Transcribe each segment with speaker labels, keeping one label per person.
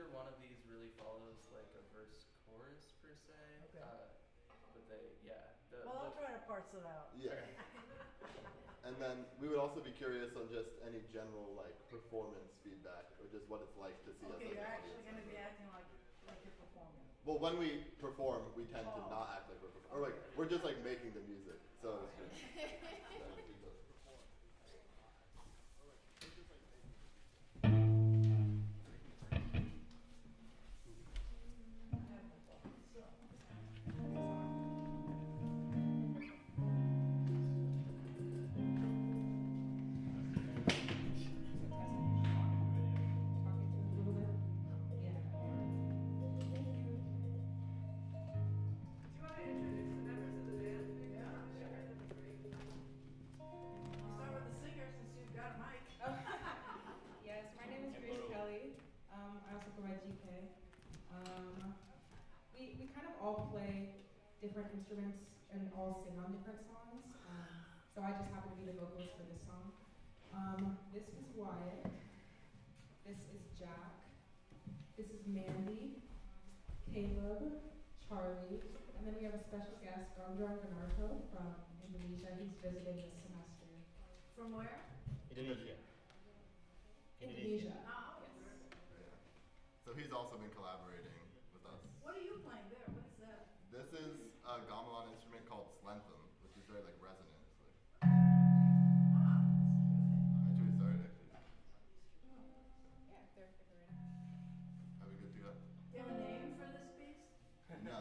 Speaker 1: neither one of these really follows like a verse chorus per se.
Speaker 2: Okay.
Speaker 1: But they, yeah.
Speaker 2: Well, I'll try to parse it out.
Speaker 3: Yeah. And then we would also be curious on just any general like performance feedback or just what it's like to see us.
Speaker 2: Okay, you're actually going to be acting like you're performing.
Speaker 3: Well, when we perform, we tend to not act like we're performing. Or like we're just like making the music. So it's just,
Speaker 4: we kind of all play different instruments and all sing on different songs. So I just happen to be the vocalist for this song. This is Wyatt. This is Jack. This is Mandy, Caleb, Charlie, and then we have a special guest, Gondrong Ganarto from Indonesia. He's visiting this semester.
Speaker 2: From where?
Speaker 5: Indonesia.
Speaker 4: Indonesia.
Speaker 2: Oh, yes.
Speaker 3: so he's also been collaborating with us.
Speaker 2: What are you playing there? What is that?
Speaker 3: This is a gamelan instrument called Slentham, which is very like resonant.
Speaker 2: Wow.
Speaker 3: Actually, we started actually.
Speaker 4: Yeah, they're ready.
Speaker 3: Are we good to go?
Speaker 2: Do you have a name for this piece?
Speaker 3: No.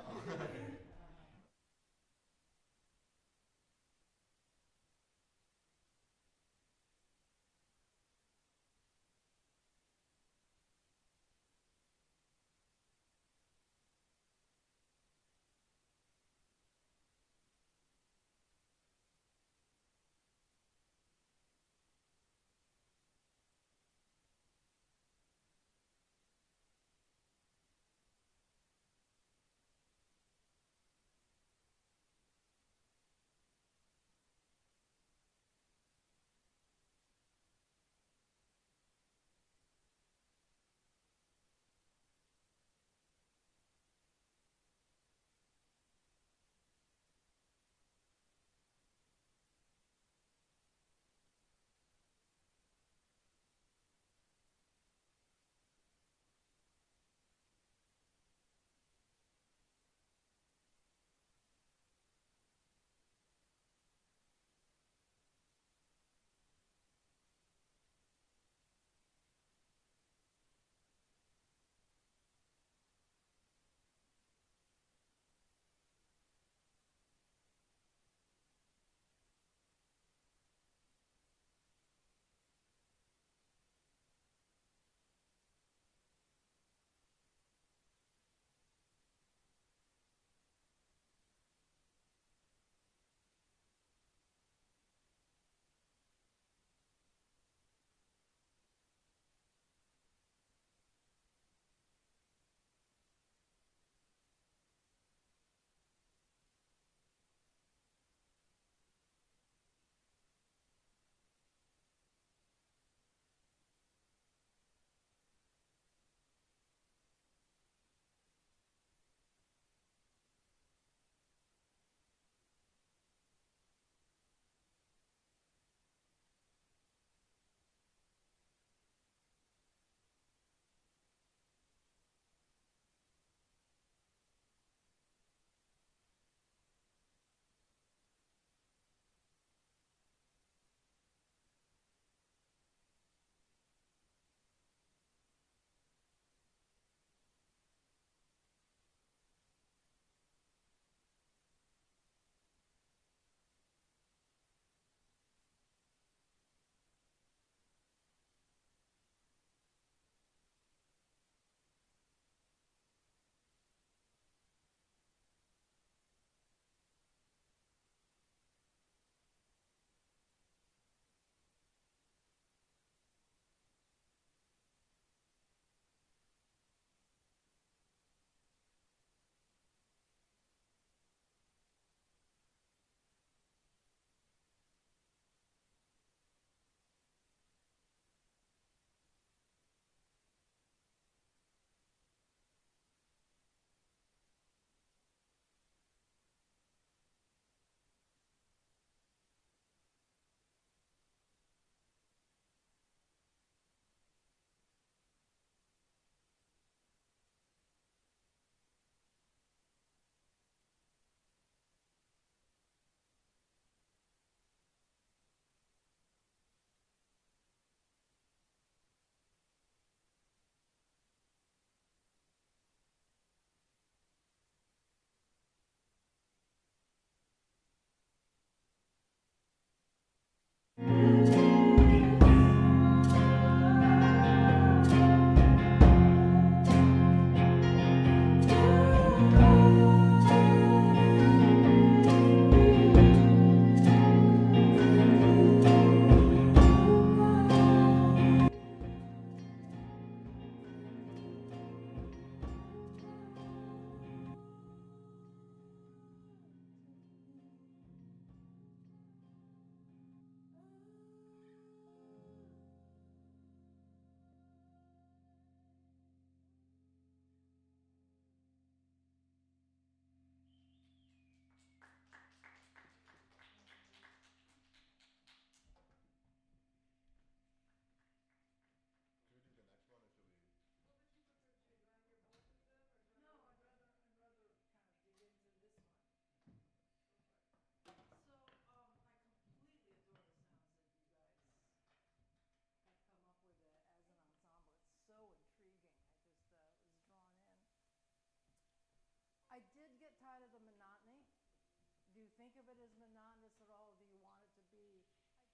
Speaker 2: think of it as monotonous at all, or do you want it to be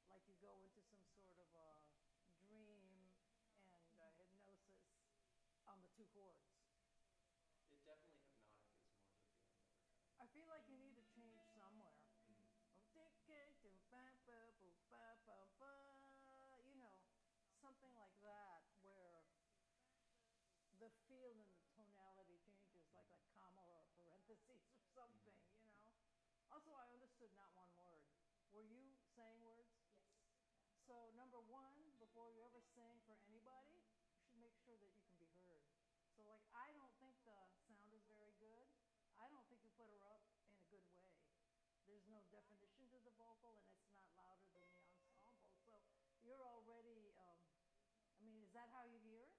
Speaker 2: like you go into some sort of a dream and hypnosis on the 2 chords?
Speaker 1: It definitely hypnotic is more the feeling that we're trying.
Speaker 2: I feel like you need to change somewhere. You know, something like that where the feel and the tonality changes, like comma or a parentheses or something, you know. Also, I understood not one word. Were you saying words?
Speaker 4: Yes.
Speaker 2: So number 1, before you ever sing for anybody, you should make sure that you can be heard. So like, I don't think the sound is very good. I don't think you put her up in a good way. There's no definition to the vocal, and it's not louder than the ensemble. So you're already, I mean, is that how you hear it?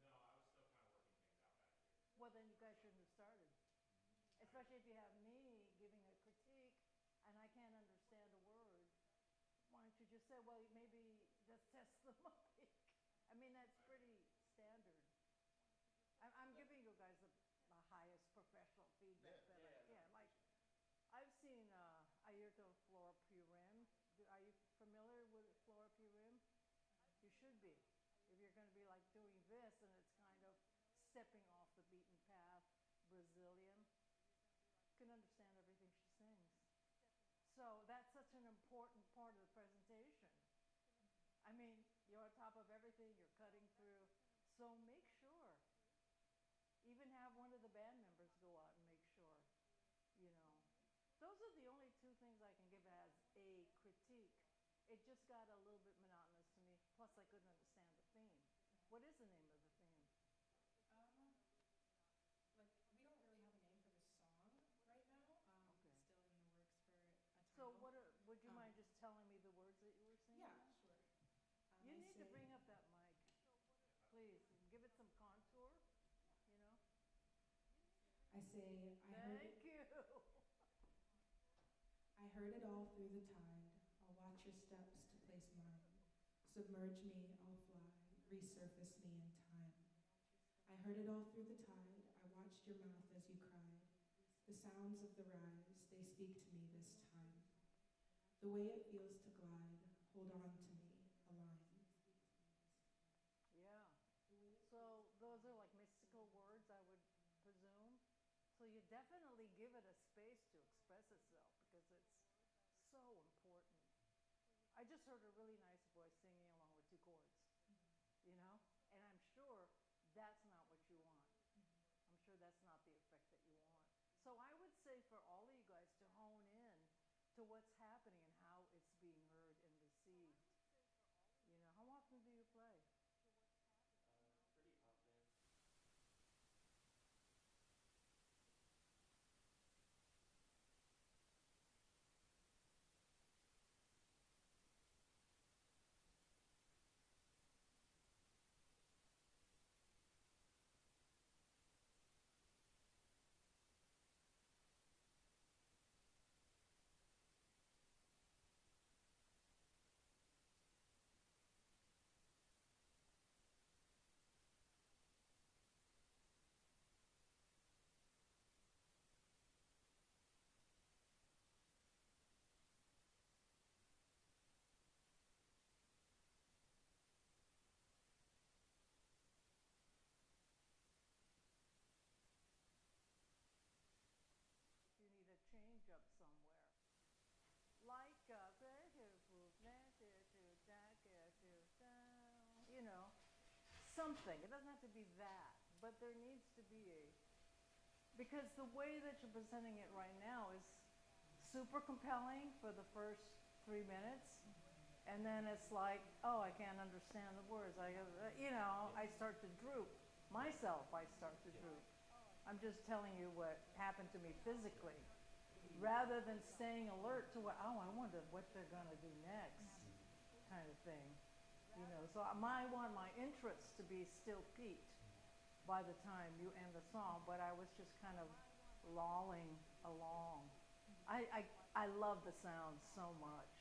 Speaker 5: No, I was still kind of working things out back here.
Speaker 2: Well, then you guys shouldn't have started. Especially if you have me giving a critique and I can't understand a word. Why don't you just say, well, maybe just test the mic? I mean, that's pretty standard. I'm giving you guys the highest professional feedback that like, I've seen Ayrton Flora Purim. Are you familiar with Flora Purim? You should be. If you're going to be like doing this and it's kind of stepping off the beaten path, Brazilian, you can understand everything she sings. So that's such an important part of the presentation. I mean, you're on top of everything, you're cutting through. So make sure. Even have one of the band members go out and make sure, you know. Those are the only 2 things I can give as a critique. It just got a little bit monotonous to me. Plus, I couldn't understand the theme. What is the name of the theme?
Speaker 4: Like, we don't really have a name for the song right now.
Speaker 2: Okay.
Speaker 4: Still in the works for a title.
Speaker 2: So would you mind just telling me the words that you were singing?
Speaker 4: Yeah, sure.
Speaker 2: You
Speaker 4: I
Speaker 2: need to
Speaker 4: say-
Speaker 2: bring up that mic. Please, give it some contour, you know?
Speaker 4: I say,
Speaker 2: Thank you.
Speaker 4: I heard it all through the tide. I'll watch your steps to place mine. Submerge me, I'll fly. Resurface me in time. I heard it all through the tide. I watched your mouth as you cried. The sounds of the rise, they speak to me this time. The way it feels to glide, hold on to me, align.
Speaker 2: Yeah. So those are like mystical words, I would presume. So you definitely give it a space to express itself because it's so important. I just heard a really nice voice singing along with 2 chords, you know? And I'm sure that's not what you want. I'm sure that's not the effect that you want. So I would say for all of you guys to hone in to what's happening and how it's being heard and received. You know, how often do you play?
Speaker 1: Pretty often.
Speaker 2: You need a change up somewhere. Like, you know, something. It doesn't have to be that, but there needs to be because the way that you're presenting it right now is super compelling for the first 3 minutes, and then it's like, oh, I can't understand the words. I start to droop. Myself, I start to droop. I'm just telling you what happened to me physically, rather than staying alert to what, I wonder what they're gonna do next, kind of thing. You know, so I want my interest to be still peaked by the time you end the song, but I was just kind of lolling along. I love the sound so much,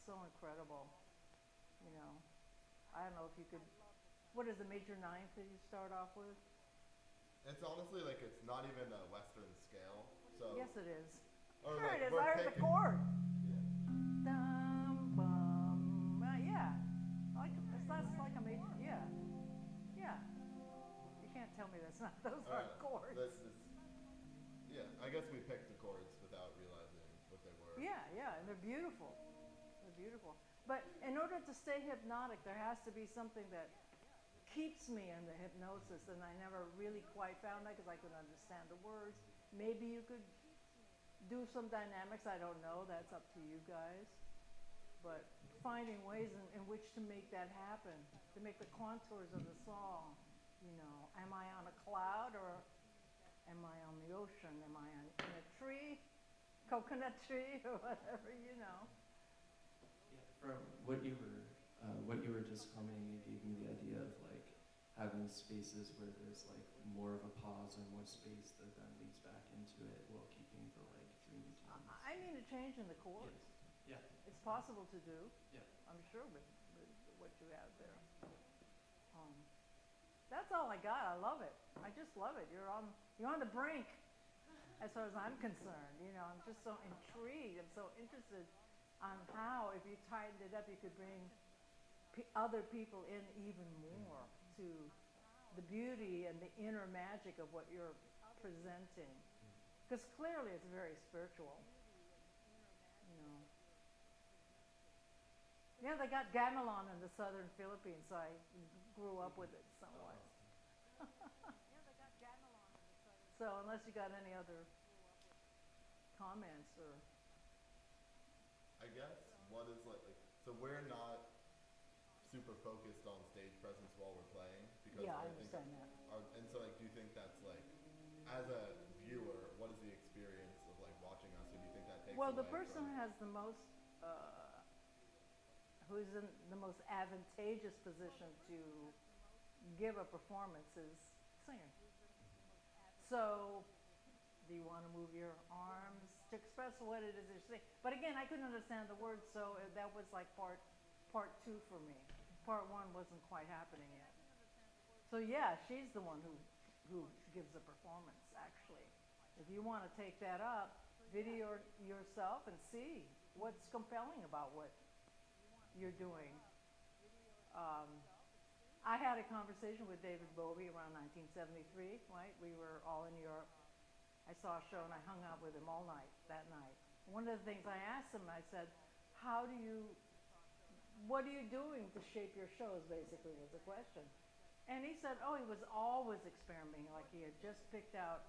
Speaker 2: so incredible. You know, I don't know if you could. What is the major ninth that you start off with?
Speaker 3: It's honestly like it's not even a Western scale. So
Speaker 2: Yes, it is.
Speaker 3: Or
Speaker 2: There
Speaker 3: like
Speaker 2: it is.
Speaker 3: we're
Speaker 2: I heard the
Speaker 3: picking-
Speaker 2: chord.
Speaker 3: Yeah.
Speaker 2: Dum bum. Yeah. That's like a major. Yeah. Yeah. You can't tell me that's not. Those
Speaker 3: All
Speaker 2: aren't
Speaker 3: right.
Speaker 2: chords.
Speaker 3: Yeah, I guess we picked the chords without realizing what they were.
Speaker 2: Yeah, yeah, and they're beautiful. They're beautiful. But in order to stay hypnotic, there has to be something that keeps me in the hypnosis, and I never really quite found that because I couldn't understand the words. Maybe you could do some dynamics. I don't know. That's up to you guys. But finding ways in which to make that happen, to make the contours of the song. You know, am I on a cloud or am I on the ocean? Am I in a tree, coconut tree, or whatever? You know.
Speaker 1: Yeah, from what you were just commenting, it gave me the idea of like having spaces where there's like more of a pause or more space that then leads back into it while keeping the like dreamy tones.
Speaker 2: I mean a change in the chords.
Speaker 1: Yeah.
Speaker 2: It's possible to do.
Speaker 1: Yeah.
Speaker 2: I'm sure with what you have there. That's all I got. I love it. I just love it. You're on the brink, as far as I'm concerned. You know, I'm just so intrigued. I'm so interested on how, if you tightened it up, you could bring other people in even more to the beauty and the inner magic of what you're presenting. Because clearly it's very spiritual. You know. Yeah, they got gamelan in the southern Philippines, so I grew up with it somewhat. So unless you got any other comments or...
Speaker 3: I guess what is like so we're not super focused on stage presence while we're playing because
Speaker 2: Yeah, I
Speaker 3: think
Speaker 2: understand that.
Speaker 3: and so like do you think that's like as a viewer, what is the experience of like watching us, or do you think that takes
Speaker 2: Well, the
Speaker 3: away
Speaker 2: person
Speaker 3: from...
Speaker 2: who has the most, who's in the most advantageous position to give a performance is the singer. So, do you want to move your arms to express what it is you're saying? But again, I couldn't understand the words, so that was like part 2 for me. Part 1 wasn't quite happening yet. So yeah, she's the one who gives the performance, actually. If you want to take that up, video yourself and see what's compelling about what you're doing. I had a conversation with David Bowie around 1973, right? We were all in Europe. I saw a show and I hung out with him all night that night. One of the things I asked him, I said, what are you doing to shape your shows, basically, was the question. And he said, he was always experimenting, like he had just picked out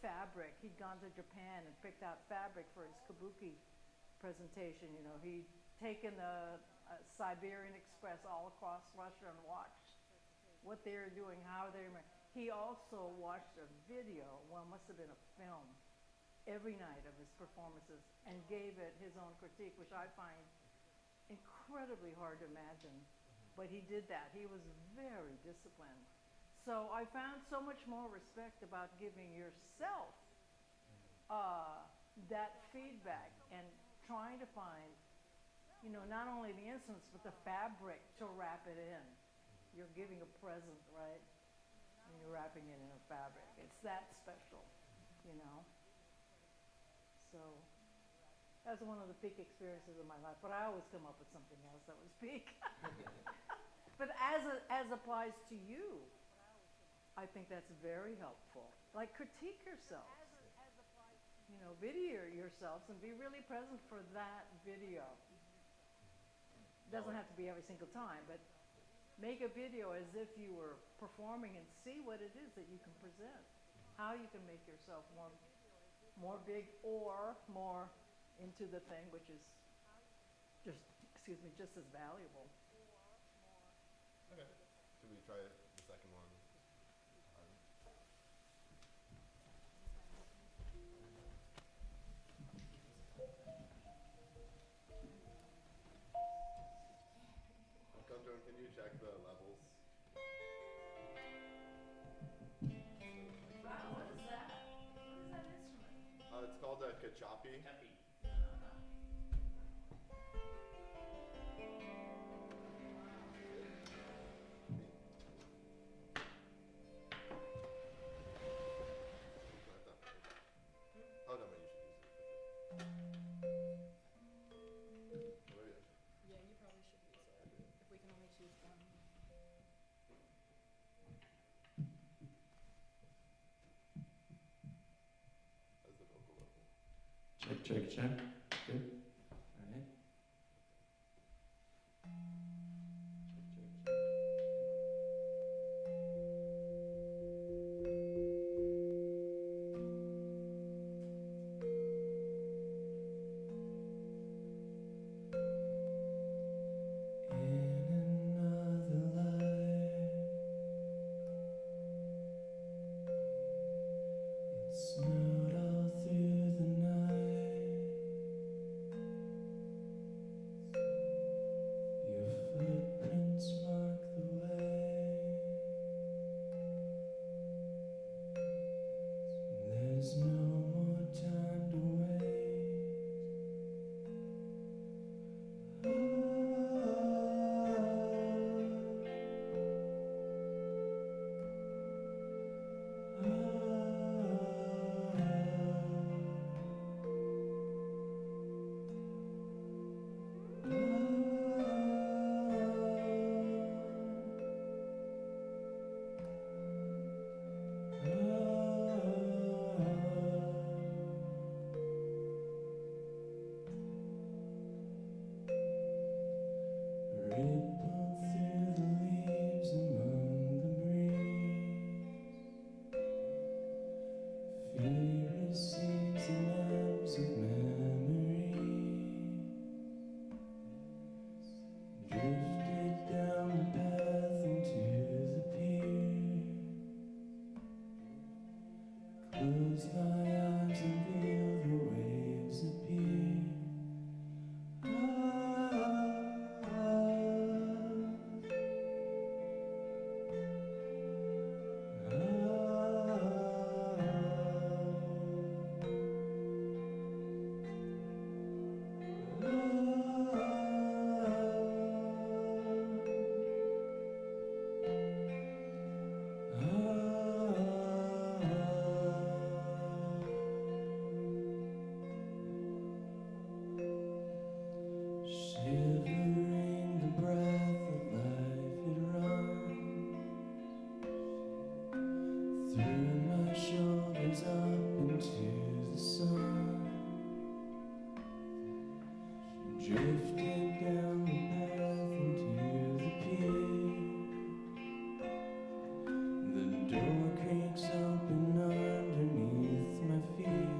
Speaker 2: fabric. He'd gone to Japan and picked out fabric for his kabuki presentation. You know, he'd taken the Siberian Express all across Russia and watched what they were doing, how they were. He also watched a video, well, it must have been a film, every night of his performances and gave it his own critique, which I find incredibly hard to imagine. But he did that. He was very disciplined. So I found so much more respect about giving yourself that feedback and trying to find, you know, not only the instruments, but the fabric to wrap it in. You're giving a present, right? And you're wrapping it in a fabric. It's that special, you know? So that's one of the peak experiences of my life. But I always come up with something else that was peak. But as applies to you, I think that's very helpful. Like, critique yourselves. You know, video yourselves and be really present for that video. Doesn't have to be every single time, but make a video as if you were performing and see what it is that you can present. How you can make yourself more big or more into the thing, which is just as valuable.
Speaker 3: Okay. Should we try the second one? Control, can you check the levels?
Speaker 2: Wow, what is that? What is that instrument?
Speaker 3: It's called a kachapi.
Speaker 1: Happy.
Speaker 3: Oh no, but you should use it.
Speaker 1: Check, check, check. Good. All right. Check, check, check. In another life, it snowed all through the night. Your footprints mark the way. There's no more time to ripple through the leaves among the breeze. Fear receives the maps of memory. Drifted down the path into the pier. Close my eyes and feel the waves appear. Shivering the breath that life had run through my shoulders up into the sun. Drifted down the path into the pier. The door creaks open underneath my feet.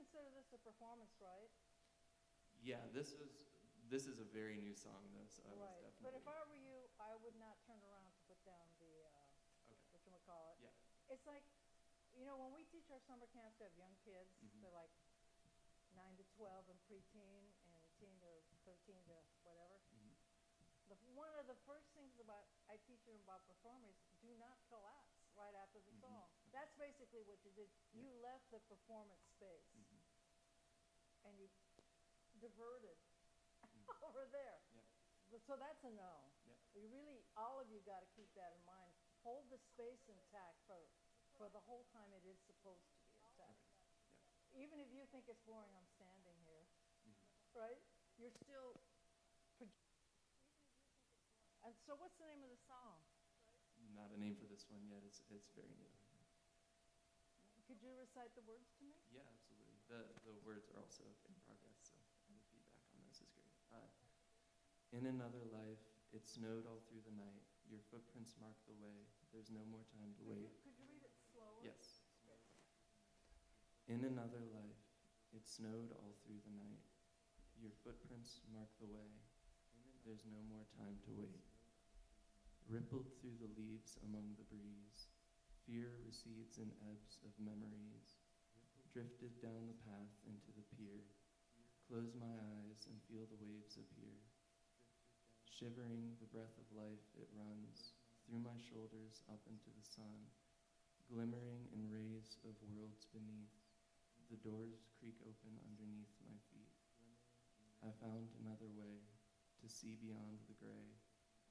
Speaker 2: consider this a performance, right?
Speaker 1: Yeah, this is a very new song though, so I was
Speaker 2: Right.
Speaker 1: definitely.
Speaker 2: But if I were you, I would not turn around to put down the,
Speaker 1: Okay.
Speaker 2: whatchamacallit.
Speaker 1: Yeah.
Speaker 2: It's like, when we teach our summer camps, we have young kids.
Speaker 1: Mhm.
Speaker 2: They're like 9 to 12 and preteen and teen to 13 to whatever.
Speaker 1: Mhm.
Speaker 2: One of the first things about I teach them about performing is do not collapse right after the
Speaker 1: Mhm.
Speaker 2: song. That's basically what you did.
Speaker 1: Yeah.
Speaker 2: You left the performance space
Speaker 1: Mhm.
Speaker 2: and you diverted
Speaker 1: Mhm.
Speaker 2: over there.
Speaker 1: Yeah.
Speaker 2: So that's a no.
Speaker 1: Yeah.
Speaker 2: You really, all of you got to keep that in mind. Hold the space intact for the whole time it is supposed to be intact.
Speaker 1: Okay.
Speaker 2: Even if you think it's boring, I'm standing here,
Speaker 1: Yeah. Mhm.
Speaker 2: right? You're still. And so, what's the name of the song?
Speaker 1: Not a name for this one yet. It's very new.
Speaker 2: Could you recite the words to me?
Speaker 1: Yeah, absolutely. The words are also in progress, so the feedback on this is great. In another life, it snowed all through the night. Your footprints mark the way. There's no more time to wait.
Speaker 2: Could you read it slower?
Speaker 1: Yes. In another life, it snowed all through the night. Your footprints mark the way. There's no more time to wait. Rippled through the leaves among the breeze, fear recedes in ebbs of memories. Drifted down the path into the pier. Close my eyes and feel the waves appear. Shivering the breath of life, it runs through my shoulders up into the sun, glimmering in rays of worlds beneath. The doors creak open underneath my feet. I found another way to see beyond the gray.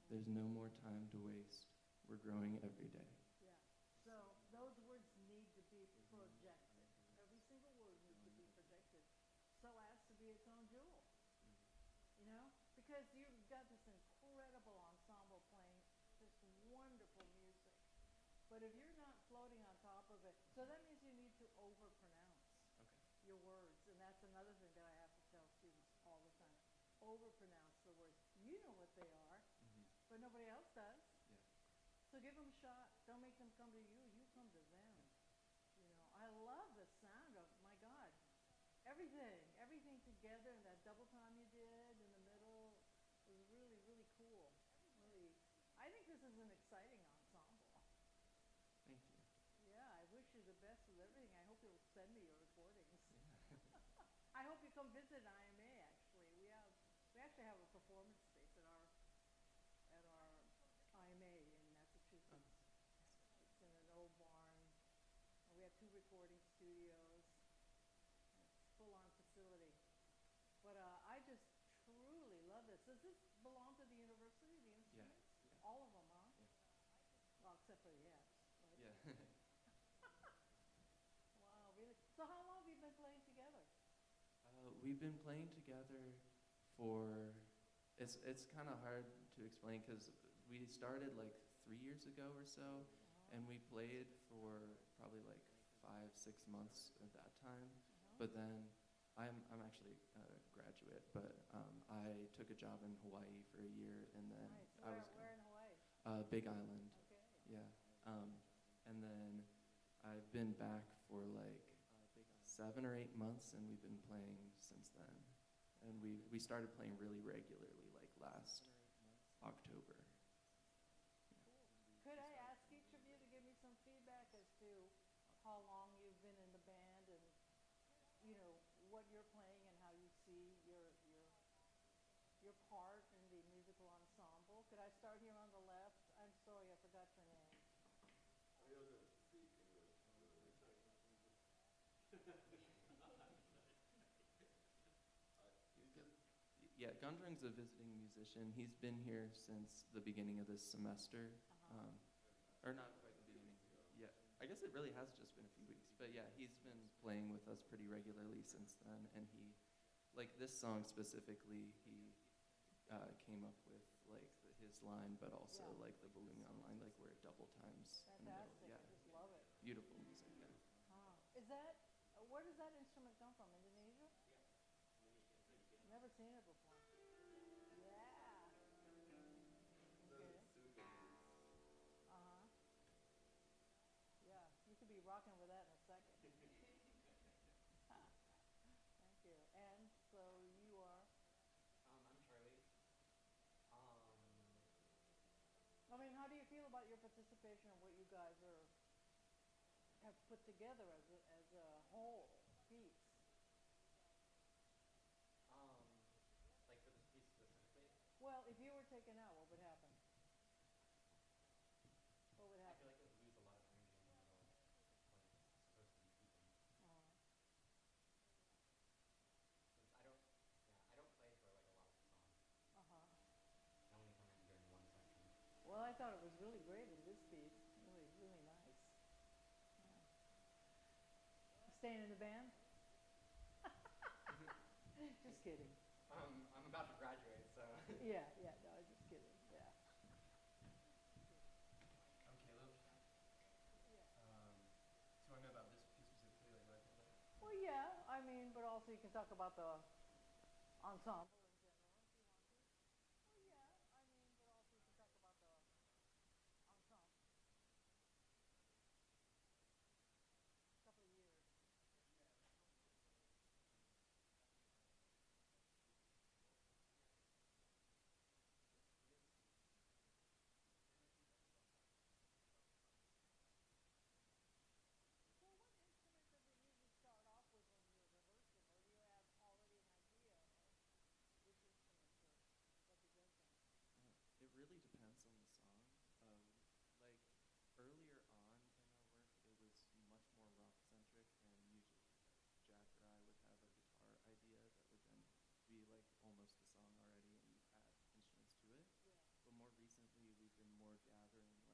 Speaker 1: There's no more time to waste. We're growing every day.
Speaker 2: Yeah. So those words need to be projected. Every single word needs to be projected so as to be its own jewel. Because you've got this incredible ensemble playing this wonderful music. But if you're not floating on top of it, so that means you need to overpronounce your words. And that's another thing that I have to tell students all the time. Overpronounce the words. You know what they are,
Speaker 1: Mhm.
Speaker 2: but nobody else does.
Speaker 1: Yeah.
Speaker 2: So give them a shot. Don't make them come to you. You come to them. I love the sound of, my God, everything together, and that double time you did in the middle was really, really cool. Really, I think this is an exciting ensemble.
Speaker 1: Thank you.
Speaker 2: Yeah, I wish you the best with everything. I hope you'll send me your recordings.
Speaker 1: Yeah.
Speaker 2: I hope you come visit IMA. We actually have a performance space at our IMA in Massachusetts. It's in an old barn. And we have 2 recording studios. It's a full-on facility. But I just truly love this. Does this belong to the university, the instruments?
Speaker 1: Yeah.
Speaker 2: All of them, huh?
Speaker 1: Yeah.
Speaker 2: Well, except for the Fs, right?
Speaker 1: Yeah.
Speaker 2: Wow, really? So how long have you been playing together?
Speaker 1: We've been playing together for, it's kind of hard to explain because we started like 3 years ago or so, and we played for probably like 5, 6 months at that time. But then I'm actually a graduate, but I took a job in Hawaii for a year, and then
Speaker 2: Nice.
Speaker 1: I was
Speaker 2: Where in Hawaii?
Speaker 1: Big Island.
Speaker 2: Okay.
Speaker 1: Yeah. And then I've been back for like 7 or 8 months, and we've been playing since then. And we started playing really regularly like last October.
Speaker 2: Could I ask each of you to give me some feedback as to how long you've been in the band and what you're playing and how you see your part in the musical ensemble? Could I start here on the left? I'm sorry, I forgot your name.
Speaker 3: He doesn't speak English.
Speaker 1: Yeah, Gundrung's a visiting musician. He's been here since the beginning of this semester. Or not quite the beginning. Yeah, I guess it really has just been a few weeks. But yeah, he's been playing with us pretty regularly since then. And he, like this song specifically, he came up with like his line, but also like the balloon on line, like where it double times in the middle.
Speaker 2: Fantastic.
Speaker 1: Yeah,
Speaker 2: I just love it.
Speaker 1: beautiful music. Yeah.
Speaker 2: Where does that instrument come from? Indonesia? Never seen it before. Yeah. Okay. Uh-huh. Yeah, you could be rocking with that in a second. participation in what you guys have put together as a whole piece.
Speaker 6: Like for this piece specifically,
Speaker 2: Well, if you were taken out, what would happen? What would
Speaker 6: I feel
Speaker 2: happen?
Speaker 6: like it would lose a lot of energy in the middle when it's supposed to be peaking.
Speaker 2: Uh,
Speaker 6: Since I don't play for like a lot of the songs.
Speaker 2: uh-huh.
Speaker 6: I only come in during one section.
Speaker 2: Well, I thought it was really great in this piece. Really, really nice. Yeah. Staying in the band? Just kidding.
Speaker 6: I'm about to graduate, so.
Speaker 2: Yeah, no, just kidding. Yeah.
Speaker 7: I'm Caleb.
Speaker 2: Yeah.
Speaker 7: So I know about this piece specifically, like what I think about it.
Speaker 2: Well, yeah, I mean, but also you can talk about the ensemble in general if you want to. Well, yeah, I mean, but also you can talk about the ensemble. Couple of years. Well, what instrument does it usually start off with when you're rehearsing, or do you have already an idea of which instruments are representing?
Speaker 1: It really depends on the song. Like earlier on in our work, it was much more rock centric, and usually like Jack or I would have a guitar idea that would then be like almost the song already, and you add instruments to it.
Speaker 2: Yeah.
Speaker 1: But more recently, we've been more gathering like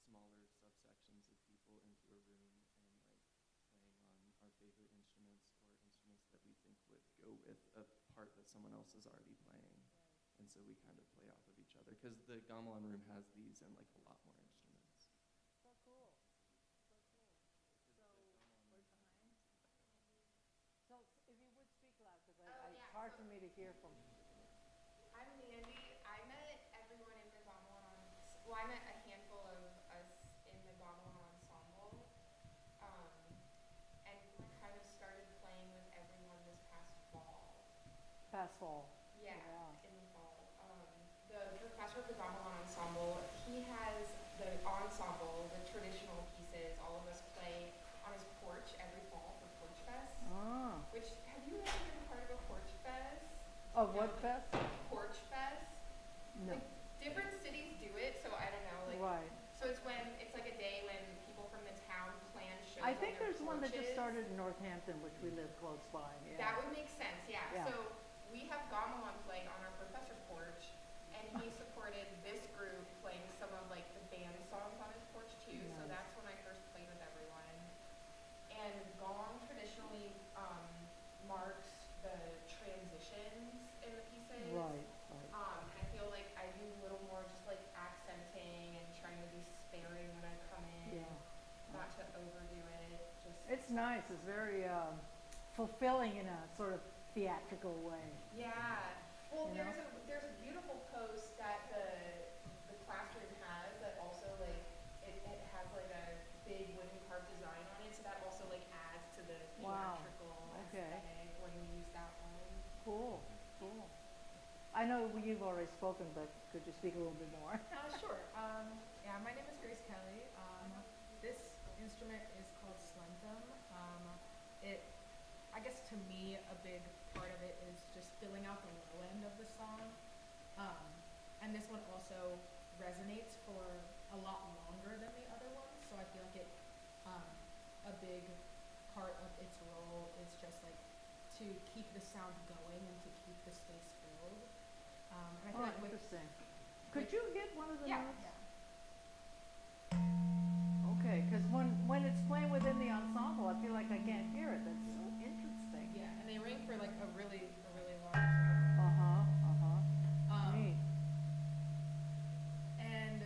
Speaker 1: smaller subsections of people into a room and like playing on our favorite instruments or instruments that we think would go with a part that someone else is already playing.
Speaker 2: Right.
Speaker 1: And so we kind of play off of each other because the gamelan room has these and like a lot more instruments.
Speaker 2: So cool. So cool. So, for time. So, if you would speak loud, because it's hard for me to hear from.
Speaker 4: I'm Mandy. I met everyone in the gamelan well, I met a handful of us in the gamelan ensemble, and kind of started playing with everyone this past fall.
Speaker 2: Past fall.
Speaker 4: Yeah,
Speaker 2: Wow.
Speaker 4: in the fall. The professor of the gamelan ensemble, he has the ensemble, the traditional pieces. All of us play on his porch every fall for Porch Fest.
Speaker 2: Ah.
Speaker 4: Which, have you ever been part of a Porch Fest?
Speaker 2: Oh, what fest?
Speaker 4: Porch Fest.
Speaker 2: No.
Speaker 4: Like, different cities do it, so I don't know. Like,
Speaker 2: Right.
Speaker 4: so it's like a day when people from the town plan shows.
Speaker 2: I think
Speaker 4: on their
Speaker 2: there's one that just
Speaker 4: porches.
Speaker 2: started in Northampton, which we live close by. Yeah.
Speaker 4: That would make sense, yeah.
Speaker 2: Yeah.
Speaker 4: So we have gamelan playing on our professor's porch, and he supported this group playing some of like the band songs on his porch too. So
Speaker 2: Nice.
Speaker 4: that's when I first played with everyone. And gong traditionally marks the transitions in the pieces.
Speaker 2: Right.
Speaker 4: And I feel like I do a little more just like accenting and trying to be sparing when I come in,
Speaker 2: Yeah.
Speaker 4: not to overdo it. Just
Speaker 2: It's nice. It's very fulfilling in a sort of theatrical way.
Speaker 4: yeah. Well,
Speaker 2: You know?
Speaker 4: there's a beautiful post that the classroom has that also like it has like a big wooden carved design on it, so that also like adds to the
Speaker 2: Wow.
Speaker 4: theatrical
Speaker 2: Okay.
Speaker 4: aesthetic when we use that one.
Speaker 2: Cool. Cool. I know you've already spoken, but could you speak a little bit more?
Speaker 8: Sure. Yeah, my name is Grace Kelly. This instrument is called slentum. I guess to me, a big part of it is just filling out the low end of the song. And this one also resonates for a lot longer than the other ones, so I feel like a big part of its role is just like to keep the sound going and to keep the space filled. And I feel
Speaker 2: Oh,
Speaker 8: like with
Speaker 2: interesting. Could you get one of the
Speaker 8: yeah,
Speaker 2: notes?
Speaker 8: yeah.
Speaker 2: Okay, because when it's playing within the ensemble, I feel like I can't hear it. That's so interesting.
Speaker 8: Yeah, and they ring for like a really long time.
Speaker 2: Neat.
Speaker 8: And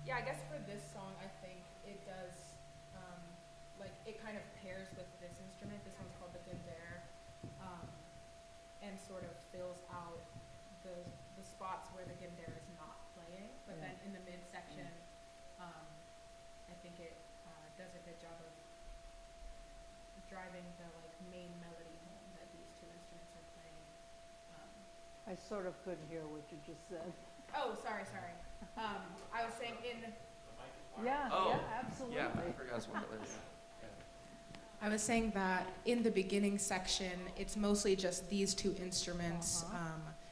Speaker 8: yeah, I guess for this song, I think it does like it kind of pairs with this instrument. This one's called the guitar, and sort of fills out the spots where the guitar is not playing. But
Speaker 2: Yeah.
Speaker 8: then in the midsection, I think it does a good job of driving the like main melody home that these two instruments are playing.
Speaker 2: I sort of couldn't hear what you just said.
Speaker 8: Oh, sorry. I was saying
Speaker 2: Yeah,
Speaker 1: Oh,
Speaker 2: yeah, absolutely.
Speaker 1: Yeah, I forgot spoilers.
Speaker 8: I was saying that in the beginning section, it's mostly just these two instruments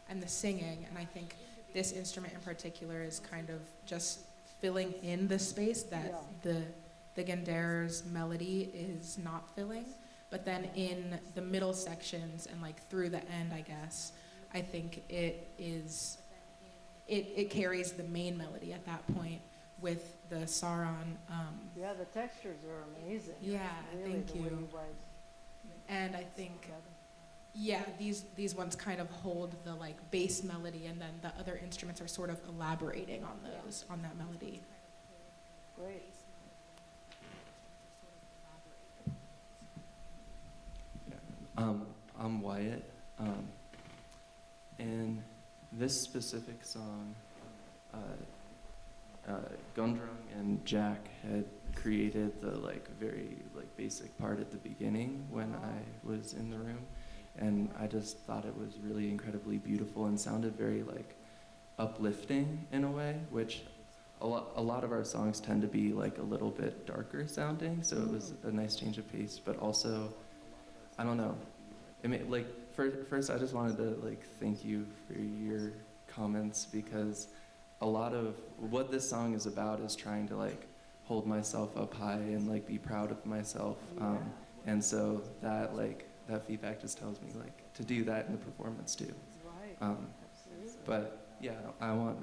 Speaker 8: and the singing, and I think this instrument in particular is kind of just filling in the space that the Gander's melody is not filling. But then in the middle sections and like through the end, I guess, I think it carries the main melody at that point with the Sauron.
Speaker 2: Yeah, the textures are amazing.
Speaker 8: Yeah,
Speaker 2: Really,
Speaker 8: thank
Speaker 2: the way
Speaker 8: you.
Speaker 2: you write
Speaker 8: And I think,
Speaker 2: together.
Speaker 8: yeah, these ones kind of hold the like bass melody, and then the other instruments are sort of elaborating on those, on that melody.
Speaker 2: Great.
Speaker 1: I'm Wyatt, and this specific song, Gundrung and Jack had created the like very like basic part at the beginning when I was in the room, and I just thought it was really incredibly beautiful and sounded very like uplifting in a way, which a lot of our songs tend to be like a little bit darker sounding, so it was a nice change of pace, but also, I don't know, first I just wanted to like thank you for your comments, because a lot of what this song is about is trying to like hold myself up high and like be proud of myself, and so that feedback just tells me like to do that in the performance too.
Speaker 2: Right. Absolutely.
Speaker 1: But yeah,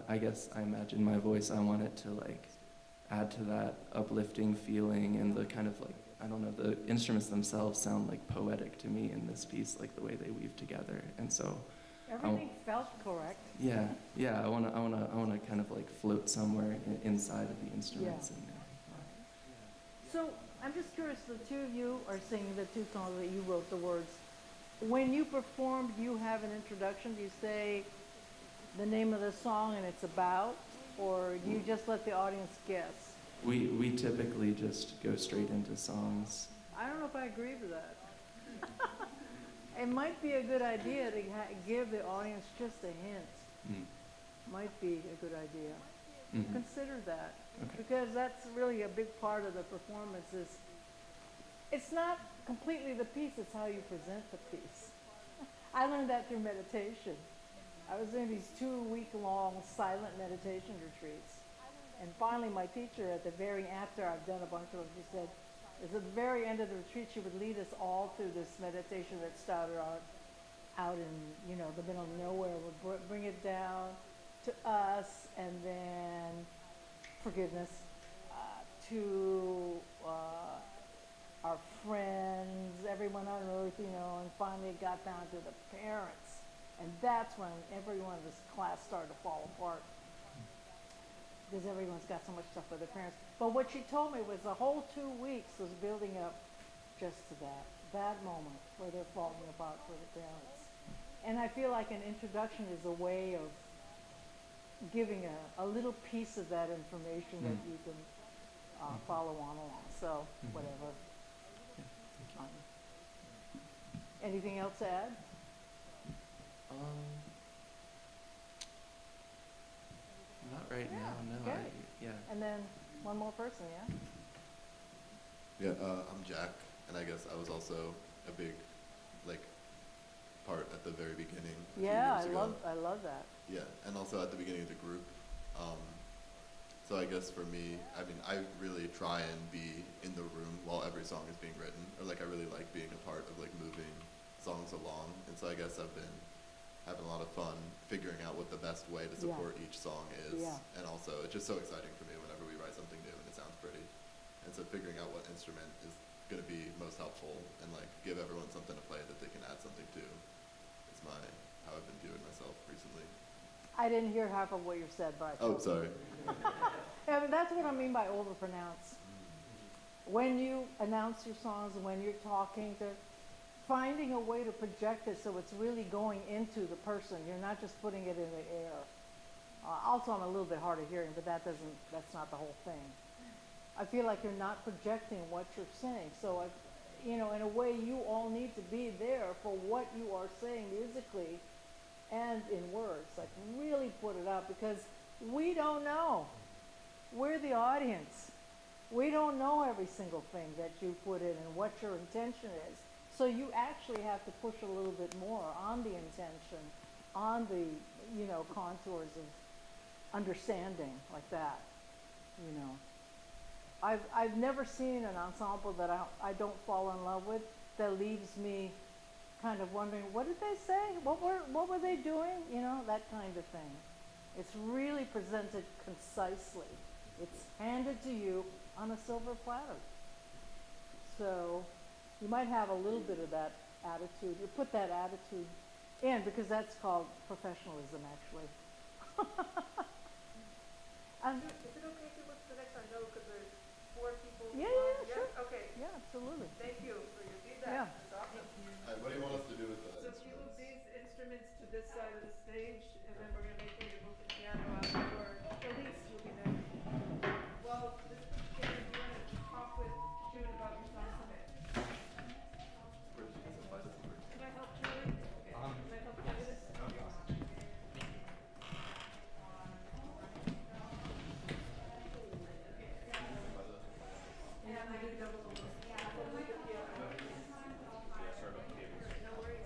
Speaker 1: I guess I imagine my voice, I want it to like add to that uplifting feeling, and the kind of like, I don't know, the instruments themselves sound like poetic to me in this piece, like the way they weave together. And so
Speaker 2: Everything felt correct.
Speaker 1: yeah, I wanna kind of like float somewhere inside of the instruments.
Speaker 2: Yeah.
Speaker 1: And,
Speaker 2: So I'm just curious, the two of you are singing the two songs that you wrote the words. When you perform, do you have an introduction? Do you say the name of the song and it's about, or do you just let the audience guess?
Speaker 1: we typically just go straight into songs.
Speaker 2: I don't know if I agree with that. It might be a good idea to give the audience just a hint. Might be a good idea.
Speaker 1: Mhm.
Speaker 2: Consider that.
Speaker 1: Okay.
Speaker 2: Because that's really a big part of the performance is, it's not completely the piece, it's how you present the piece. I learned that through meditation. I was in these 2-week-long silent meditation retreats. And finally my teacher, after I've done a bunch of them, she said, at the very end of the retreat, she would lead us all through this meditation that started out in, the middle of nowhere, would bring it down to us, and then forgiveness, to our friends, everyone on earth, and finally it got down to the parents. And that's when everyone in this class started to fall apart, because everyone's got so much stuff with their parents. But what she told me was the whole 2 weeks was building up just to that moment where they're falling apart for the parents. And I feel like an introduction is a way of giving a little piece of that information that you can follow on along. So, whatever. Anything else to add?
Speaker 1: Not right now, no.
Speaker 2: Okay.
Speaker 1: Yeah.
Speaker 2: And then one more person, yeah?
Speaker 3: Yeah, I'm Jack, and I guess I was also a big, part at the very beginning. A few
Speaker 2: Yeah,
Speaker 3: years ago.
Speaker 2: I love that.
Speaker 3: Yeah, and also at the beginning of the group. So I guess for me, I really try and be in the room while every song is being written, or I really like being a part of moving songs along. And so I guess I've been having a lot of fun figuring out what the best way to support each song is.
Speaker 2: Yeah.
Speaker 3: And also, it's just so exciting for me whenever we write something new and it sounds pretty. And so figuring out what instrument is going to be most helpful and give everyone something to play that they can add something to is how I've been viewing myself recently.
Speaker 2: I didn't hear half of what you said, but I
Speaker 3: Oh, sorry.
Speaker 2: That's what I mean by overpronounce. When you announce your songs, when you're talking, finding a way to project it so it's really going into the person. You're not just putting it in the air. Also, I'm a little bit hard of hearing, but that's not the whole thing. I feel like you're not projecting what you're saying. So, in a way, you all need to be there for what you are saying musically and in words, like really put it out, because we don't know. We're the audience. We don't know every single thing that you put in and what your intention is. So you actually have to push a little bit more on the intention, on the, contours of understanding like that, I've never seen an ensemble that I don't fall in love with that leaves me kind of wondering, what did they say? What were they doing? That kind of thing. It's really presented concisely. It's handed to you on a silver platter. So you might have a little bit of that attitude. You put that attitude in, because that's called professionalism, actually. And
Speaker 9: Is it okay if you look at the next one? I know because there's 4 people.
Speaker 2: yeah,
Speaker 9: on.
Speaker 2: sure.
Speaker 9: Okay.
Speaker 2: Yeah, absolutely.
Speaker 9: Thank you for your feedback.
Speaker 2: Yeah.
Speaker 9: It's awesome.
Speaker 3: What do you want us to do with the
Speaker 9: So if you move
Speaker 3: instruments?
Speaker 9: these instruments to this side of the stage, and then we're gonna make sure you move the piano out for Elise will be next. Well, this particular, do you wanna talk with June about your song commit? Can I help Julie? Can I help you with this? And I can double the list. No worries.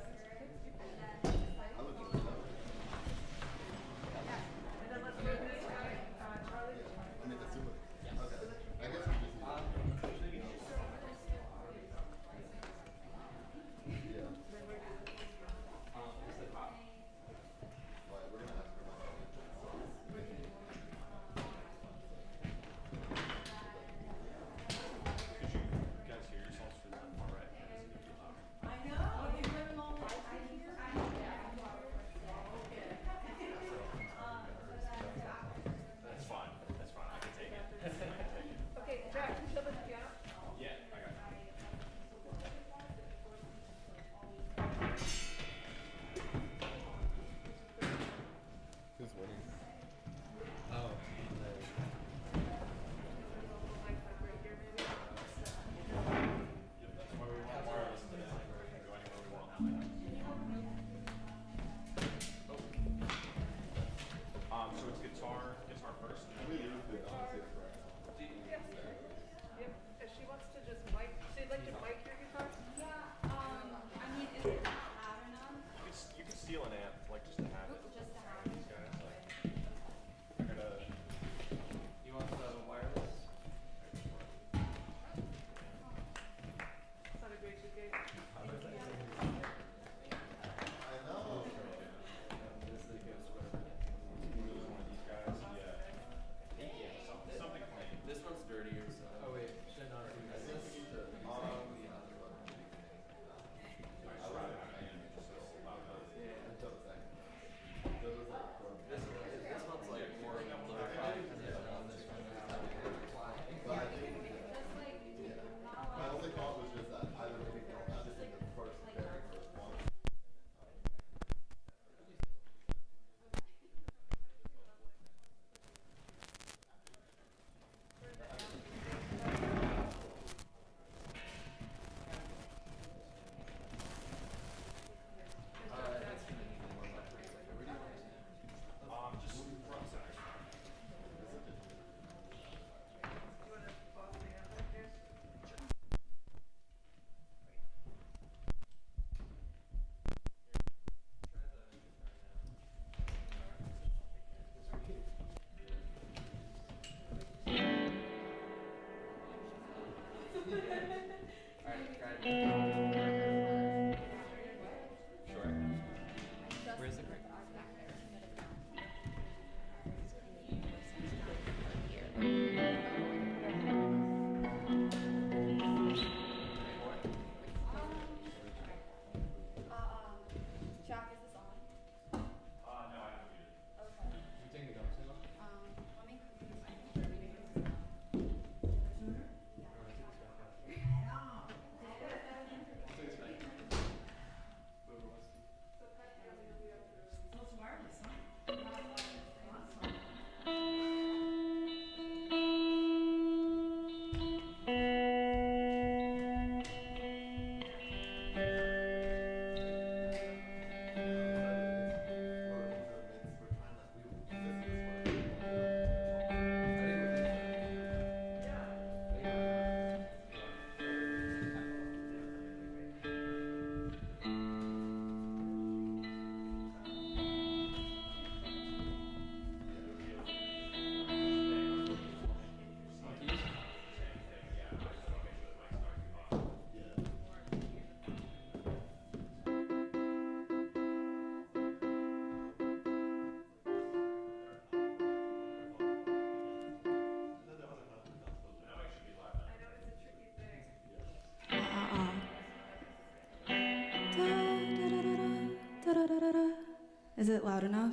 Speaker 10: Is it loud enough?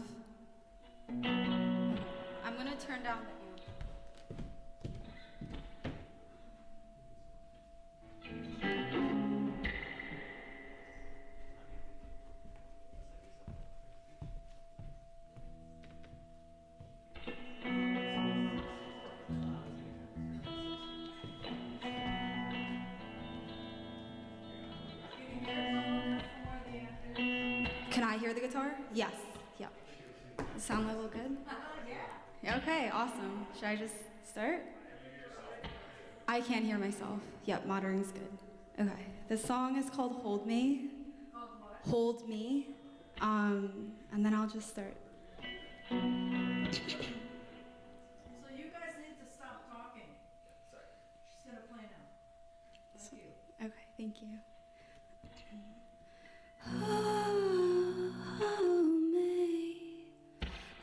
Speaker 10: I'm gonna turn down the Can I hear the guitar? Yes. Yep. Does it sound level good? Yeah. Okay, awesome. Should I just start? I can't hear myself. Yep, modering's good. Okay. The song is called Hold Me. Hold Me. And then I'll just start.
Speaker 2: So you guys need to stop talking.
Speaker 3: Sorry.
Speaker 2: She's gonna play now. Thank you.
Speaker 10: Okay, thank you.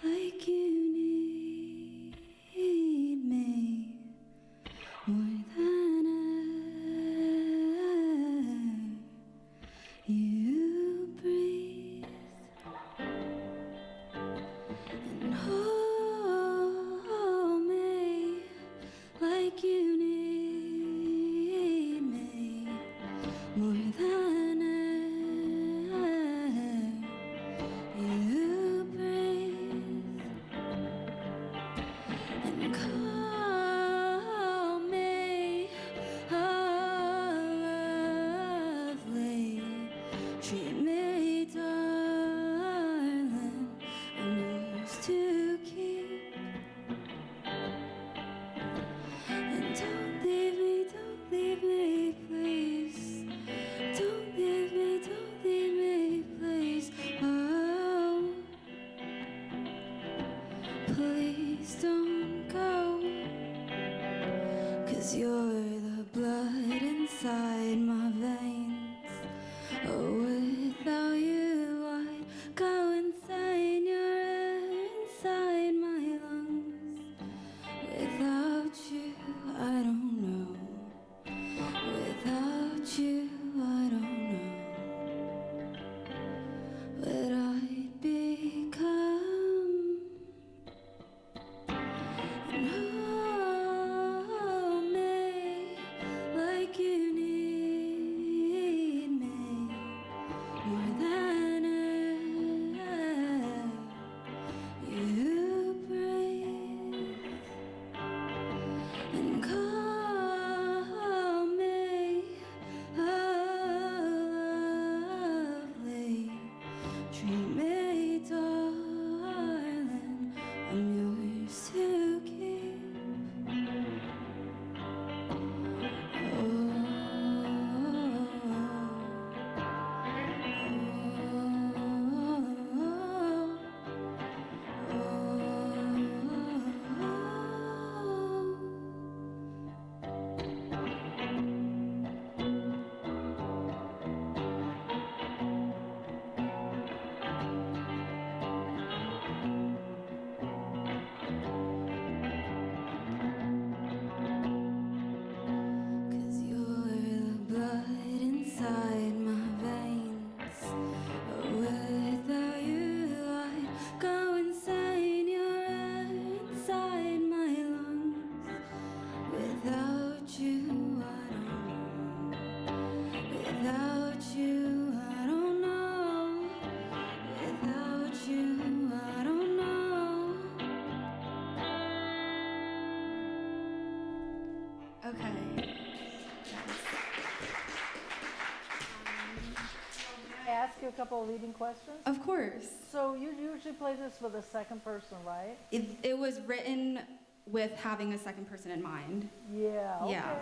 Speaker 10: Like you need me more than air you breathe, and hold me like you need me more than air you breathe, and call me lovely, treat me darling, I'm yours to keep, and don't leave me, please, don't leave me, please, oh, please don't go, 'cause you're the blood inside my veins, oh, without you I'd go insane, you're air inside my lungs, without you I don't know, without you I don't know what I'd become, and hold me like you need me more than air you breathe, and call me lovely, treat me darling, I'm yours to keep, Cause you're the blood inside my veins, oh, without you I'd go insane, you're air inside my lungs, without you I don't know, without you I don't know, without you I don't know. Okay.
Speaker 2: May I ask you a couple of leading questions?
Speaker 10: Of course.
Speaker 2: So you usually play this for the second person, right?
Speaker 10: It was written with having a second person in mind.
Speaker 2: Yeah, okay.
Speaker 10: Yeah.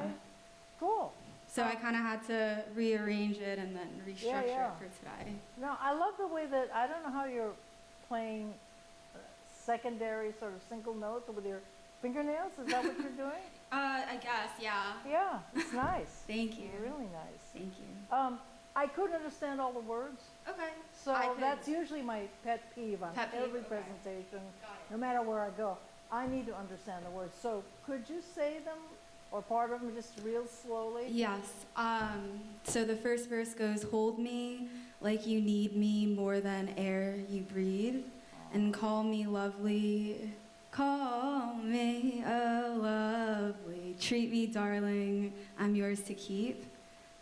Speaker 2: Cool.
Speaker 10: So I kind of had to rearrange it and then restructure
Speaker 2: yeah.
Speaker 10: it for today.
Speaker 2: Now, I love the way that, I don't know how you're playing secondary sort of single notes with your fingernails. Is that what you're doing?
Speaker 10: I guess, yeah.
Speaker 2: Yeah, it's nice.
Speaker 10: Thank you.
Speaker 2: Really nice.
Speaker 10: Thank you.
Speaker 2: I couldn't understand all the words,
Speaker 10: Okay.
Speaker 2: so
Speaker 10: I could-
Speaker 2: that's usually my pet peeve on
Speaker 10: Pet peeve,
Speaker 2: every
Speaker 10: okay.
Speaker 2: presentation,
Speaker 10: Got it.
Speaker 2: no matter where I go. I need to understand the words. So could you say them, or part of them, just real slowly?
Speaker 10: Yes. So the first verse goes, hold me like you need me more than air you breathe, and call me lovely, call me a lovely, treat me darling, I'm yours to keep.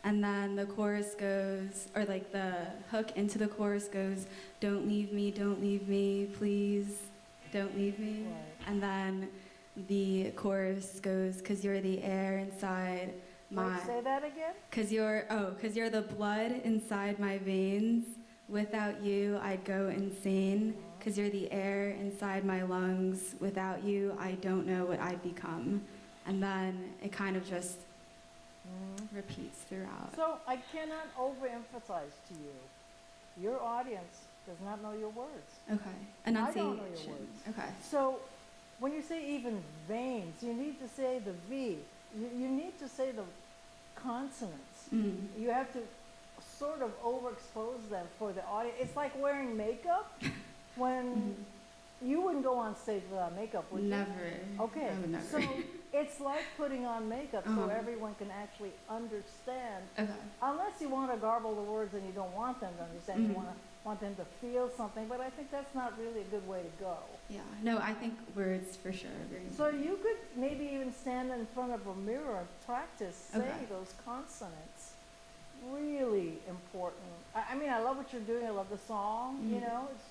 Speaker 10: And then the chorus goes, or like the hook into the chorus goes, don't leave me, please, don't leave me.
Speaker 2: Right.
Speaker 10: And then the chorus goes, 'cause you're the air inside my,
Speaker 2: Wait, say that again?
Speaker 10: 'cause you're the blood inside my veins. Without you, I'd go insane. 'Cause you're the air inside my lungs. Without you, I don't know what I'd become. And then it kind of just repeats throughout.
Speaker 2: So I cannot overemphasize to you, your audience does not know your words.
Speaker 10: Okay.
Speaker 2: I don't know your
Speaker 10: Enunciation.
Speaker 2: words.
Speaker 10: Okay.
Speaker 2: So when you say even veins, you need to say the V. You need to say the consonants.
Speaker 10: Mm.
Speaker 2: You have to sort of overexpose them for the audience. It's like wearing makeup when you wouldn't go on stage without makeup, would you?
Speaker 10: Never.
Speaker 2: Okay,
Speaker 10: I would never.
Speaker 2: so it's like putting on makeup so
Speaker 10: Uh-huh.
Speaker 2: everyone can actually understand.
Speaker 10: Okay.
Speaker 2: Unless you want to garble the words and you don't want them to understand, you
Speaker 10: Mhm.
Speaker 2: want them to feel something, but I think that's not really a good way to go.
Speaker 10: Yeah. No, I think words for sure are very
Speaker 2: So
Speaker 10: important.
Speaker 2: you could maybe even stand in front of a mirror and practice saying
Speaker 10: Okay.
Speaker 2: those consonants. Really important. I mean, I love what you're doing. I love the song, you
Speaker 10: Mhm.
Speaker 2: know, it's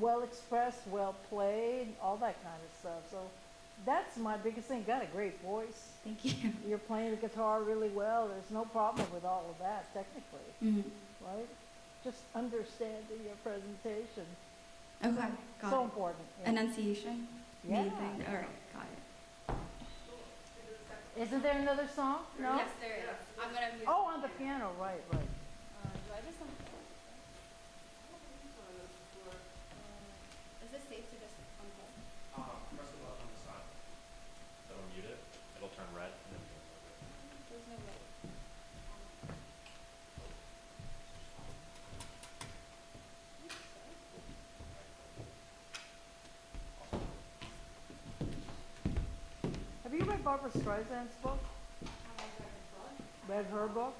Speaker 2: well expressed, well played, all that kind of stuff. So that's my biggest thing. Got a great voice.
Speaker 10: Thank you.
Speaker 2: You're playing the guitar really well. There's no problem with all of that technically,
Speaker 10: Mhm.
Speaker 2: right? Just understanding your presentation.
Speaker 10: Okay. Got
Speaker 2: So
Speaker 10: it.
Speaker 2: important. yeah.
Speaker 10: Enunciation.
Speaker 2: Yeah.
Speaker 10: Main thing. All right. Got it.
Speaker 2: Isn't there another song? No?
Speaker 10: Yes, there is. I'm gonna mute.
Speaker 2: Oh, on the piano, right, right.
Speaker 10: Do I just? Is it safe to just unplug?
Speaker 5: Press the button on the side. That'll mute it. It'll turn red and then you'll move it.
Speaker 10: There's no way.
Speaker 2: Have you read Barbara Streisand's book? Read her book?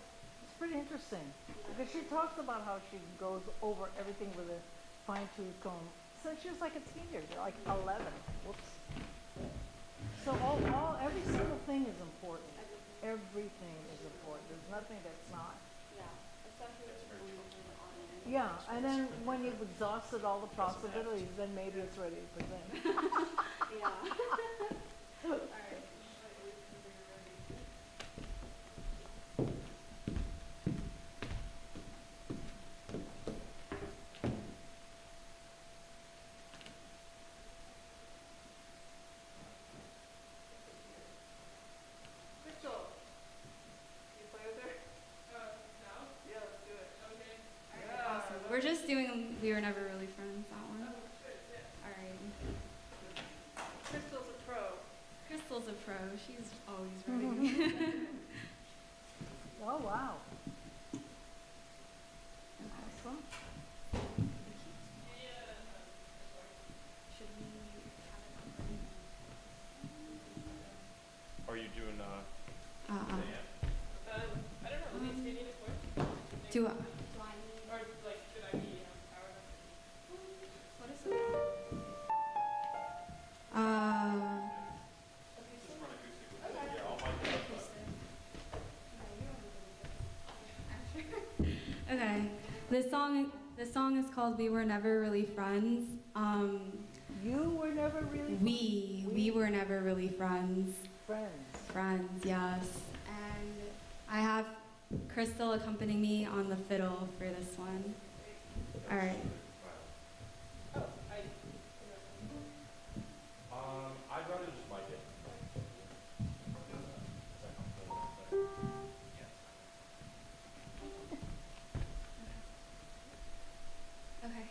Speaker 2: It's pretty interesting because she talks about how she goes over everything with a fine-tooth comb since she was like a teenager, like 11. Whoops. So every single thing is important. Everything is important. There's nothing that's not. Yeah, and then when you've exhausted all the possibilities, then maybe it's ready to present. Crystal, you play with her? Now? Yeah, let's do it. Okay. Yeah.
Speaker 10: Awesome. We're just doing We Were Never Really Friends, that one. All right.
Speaker 2: Crystal's a pro.
Speaker 10: Crystal's a pro. She's always ready.
Speaker 2: Oh, wow. Awesome.
Speaker 10: Should we have it
Speaker 5: Are you doing
Speaker 10: on?
Speaker 9: I don't know, Elise, do you need a switch?
Speaker 10: Do I?
Speaker 9: Or like, should I be powered up?
Speaker 10: What is it?
Speaker 5: just run acoustic with it? Yeah, I'll mic it up.
Speaker 10: Okay. This song is called We Were Never Really Friends.
Speaker 2: You were never really
Speaker 10: We were never really friends.
Speaker 2: friends.
Speaker 10: Friends, yes. And I have Crystal accompanying me on the fiddle for this one. All right.
Speaker 9: Oh,
Speaker 5: I'd rather just mic it. Is that comfortable? Yeah.
Speaker 10: Okay.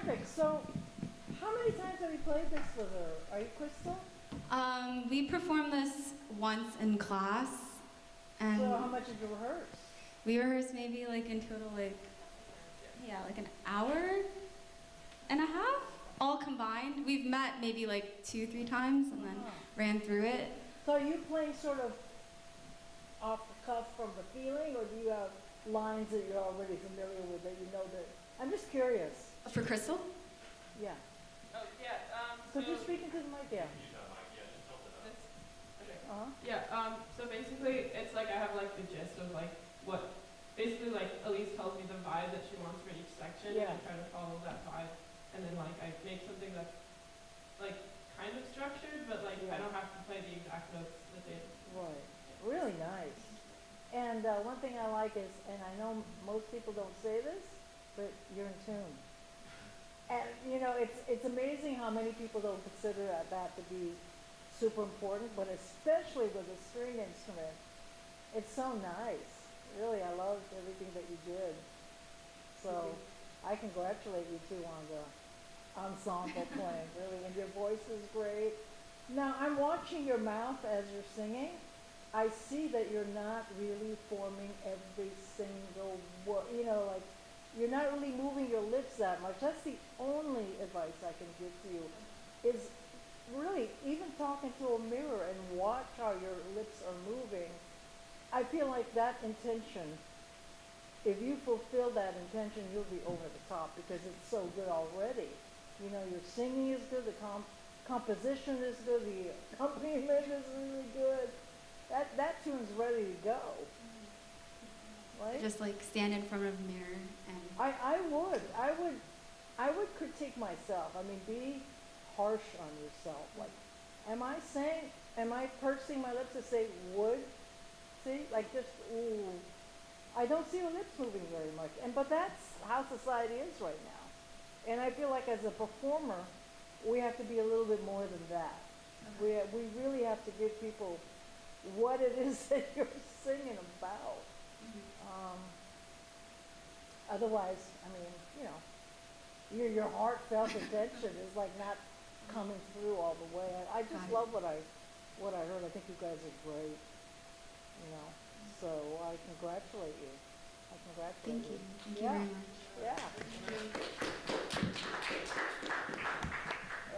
Speaker 2: Terrific. So, how many times have you played this with her? Are you Crystal?
Speaker 10: We performed this once in class, and
Speaker 2: So, how much did you rehearse?
Speaker 10: we rehearsed maybe like in total like an hour and a half, all combined. We've met maybe like 2-3 times and then ran through it.
Speaker 2: So, are you playing sort of off the cuff from the feeling, or do you have lines that you're already familiar with that you know that? I'm just curious.
Speaker 10: For Crystal?
Speaker 2: Yeah.
Speaker 9: Oh, yeah,
Speaker 2: So, just speaking to the mic, yeah.
Speaker 5: Use that mic, yeah, just tilt it up.
Speaker 9: okay.
Speaker 2: Uh-huh.
Speaker 9: Yeah, so basically, it's like I have like the gist of like what, basically like Elise tells me the vibe that she wants for each section, and
Speaker 2: Yeah.
Speaker 9: I try to follow that vibe, and then like I make something that's like kind of structured, but like I
Speaker 2: Yeah.
Speaker 9: don't have to play the exact notes that they.
Speaker 2: Right. Really nice. And one thing I like is, and I know most people don't say this, but you're in tune. And you know, it's amazing how many people don't consider that to be super important, but especially with a string instrument, it's so nice. Really, I loved everything that you did. So I congratulate you too on the ensemble playing, really, and your voice is great. Now I'm watching your mouth as you're singing. I see that you're not really forming every single word, you know, like you're not really moving your lips that much. That's the only advice I can give to you is really even talking to a mirror and watch how your lips are moving. I feel like that intention, if you fulfill that intention, you'll be over the top because it's so good already. You know, your singing is good, the composition is good, the accompaniment is really good. That tune's ready to go. Right?
Speaker 10: Just like stand in front of a mirror and
Speaker 2: I would critique myself. I mean, be harsh on yourself. Like, am I pursing my lips to say would? See? Like just, ooh. I don't see your lips moving very much. But that's how society is right now. And I feel like as a performer, we have to be a little bit more than that. We really have to give people what it is that you're singing about. Otherwise, I mean, you know, your heartfelt intention is like not coming through all the way. I just
Speaker 10: Got it.
Speaker 2: love what I heard. I think you guys are great. You know, so I congratulate you. I congratulate
Speaker 10: thank you. Thank you
Speaker 2: Yeah.
Speaker 10: very much.
Speaker 2: Yeah.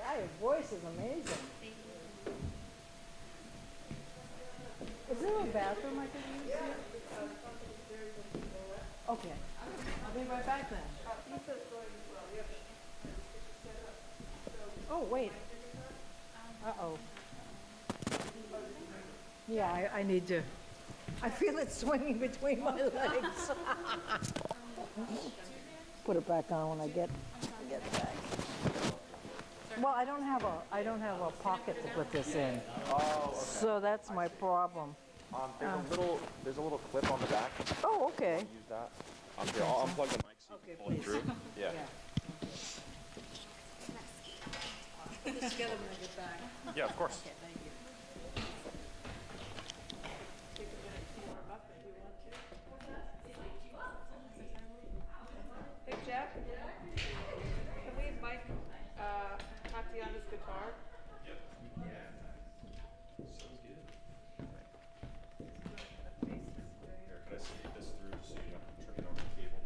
Speaker 2: Yeah, your voice is amazing.
Speaker 10: Thank you.
Speaker 2: Is there a bathroom I can use here? Okay. I'll be right back then. Oh, wait. Uh-oh. Yeah, I need to. I feel it swinging between my legs. Put it back on when I get it back. Well, I don't have a pocket to put this in.
Speaker 5: Oh,
Speaker 2: So that's my problem.
Speaker 5: there's a little clip on the back.
Speaker 2: Oh, okay.
Speaker 5: Use that. Here, I'll unplug the mic so you can pull it through. Yeah.
Speaker 2: Put this together when I get back.
Speaker 5: Yeah, of course.
Speaker 2: Okay, thank you. Take a minute to warm up if you want to. Hey, Jeff? Can we mic Tatiana's guitar?
Speaker 5: Here, can I sneak this through so you don't trip it over the cable?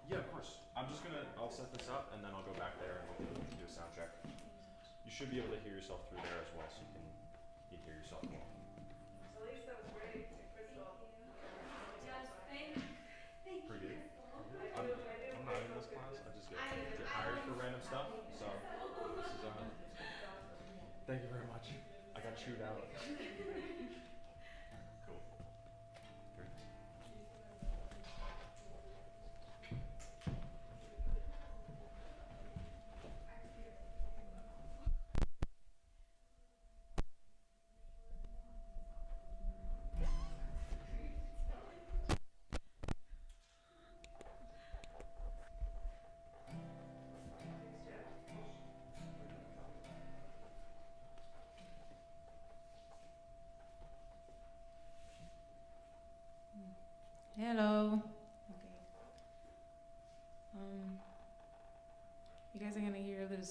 Speaker 5: Yeah, of course. I'll set this up and then I'll go back there and we'll do a sound check. You should be able to hear yourself through there as well, so you can hear yourself well.
Speaker 9: Elise, that was great. And Crystal.
Speaker 5: Pretty good. I'm not in this class. I just get hired for random stuff. So this is thank you very much. I got chewed out. Cool. Great.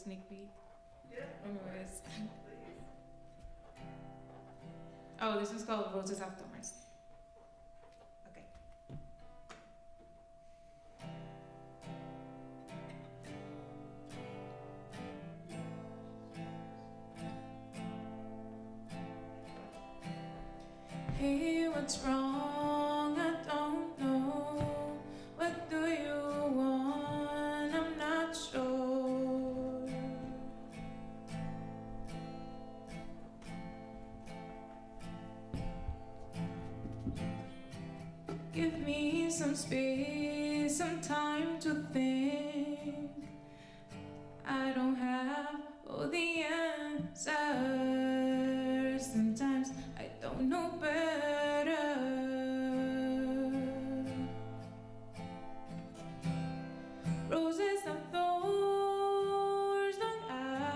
Speaker 11: sneak peek.
Speaker 9: Yeah.
Speaker 11: Anyways.
Speaker 9: Please.
Speaker 11: Oh, this one's called Roses Have Thorns. Okay. Hey, what's wrong? I don't know. What do you want? I'm not sure. Give me some space, some time to think. I don't have all the answers. Sometimes I don't know better. Roses and thorns, don't act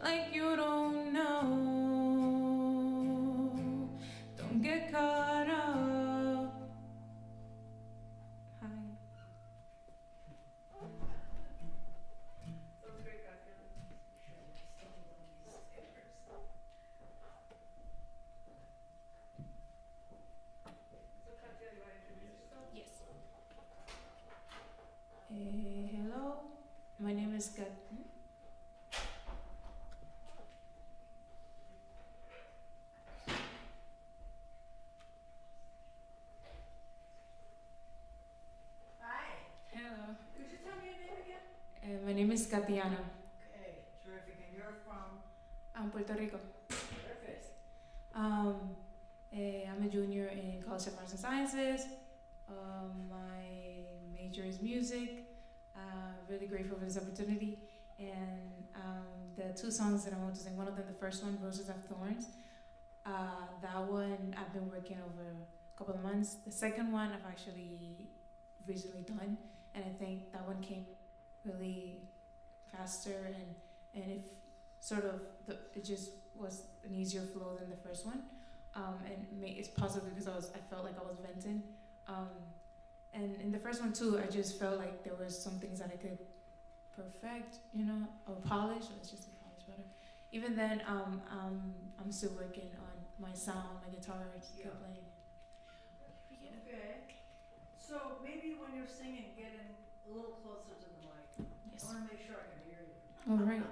Speaker 11: like you don't know. Don't get caught up. Hi.
Speaker 9: Sounds great, Tatiana. So Tatiana, you want to introduce yourself?
Speaker 11: Yes. Hello, my name is Kat.
Speaker 2: Hi,
Speaker 11: Hello.
Speaker 2: could you tell me your name again?
Speaker 11: My name is Katiana.
Speaker 2: Okay, terrific, and you're from?
Speaker 11: I'm Puerto Rico.
Speaker 2: Perfect.
Speaker 11: I'm a junior in College of Arts and Sciences. My major is music. Really grateful for this opportunity. And the two songs that I want to sing, one of them, the first one, Roses Have Thorns. That one I've been working over a couple of months. The second one I've actually recently done, and I think that one came really faster and it sort of it just was an easier flow than the first one. It's possibly because I felt like I was venting. And in the first one too, I just felt like there was some things that I could perfect, or polish. Let's just say polish better. Even then, I'm still working on my sound, my guitar,
Speaker 2: Yeah.
Speaker 11: playing.
Speaker 2: Okay. So maybe when you're singing, get in a little closer to the mic.
Speaker 11: Yes.
Speaker 2: I want to make sure I can hear you.
Speaker 11: All right.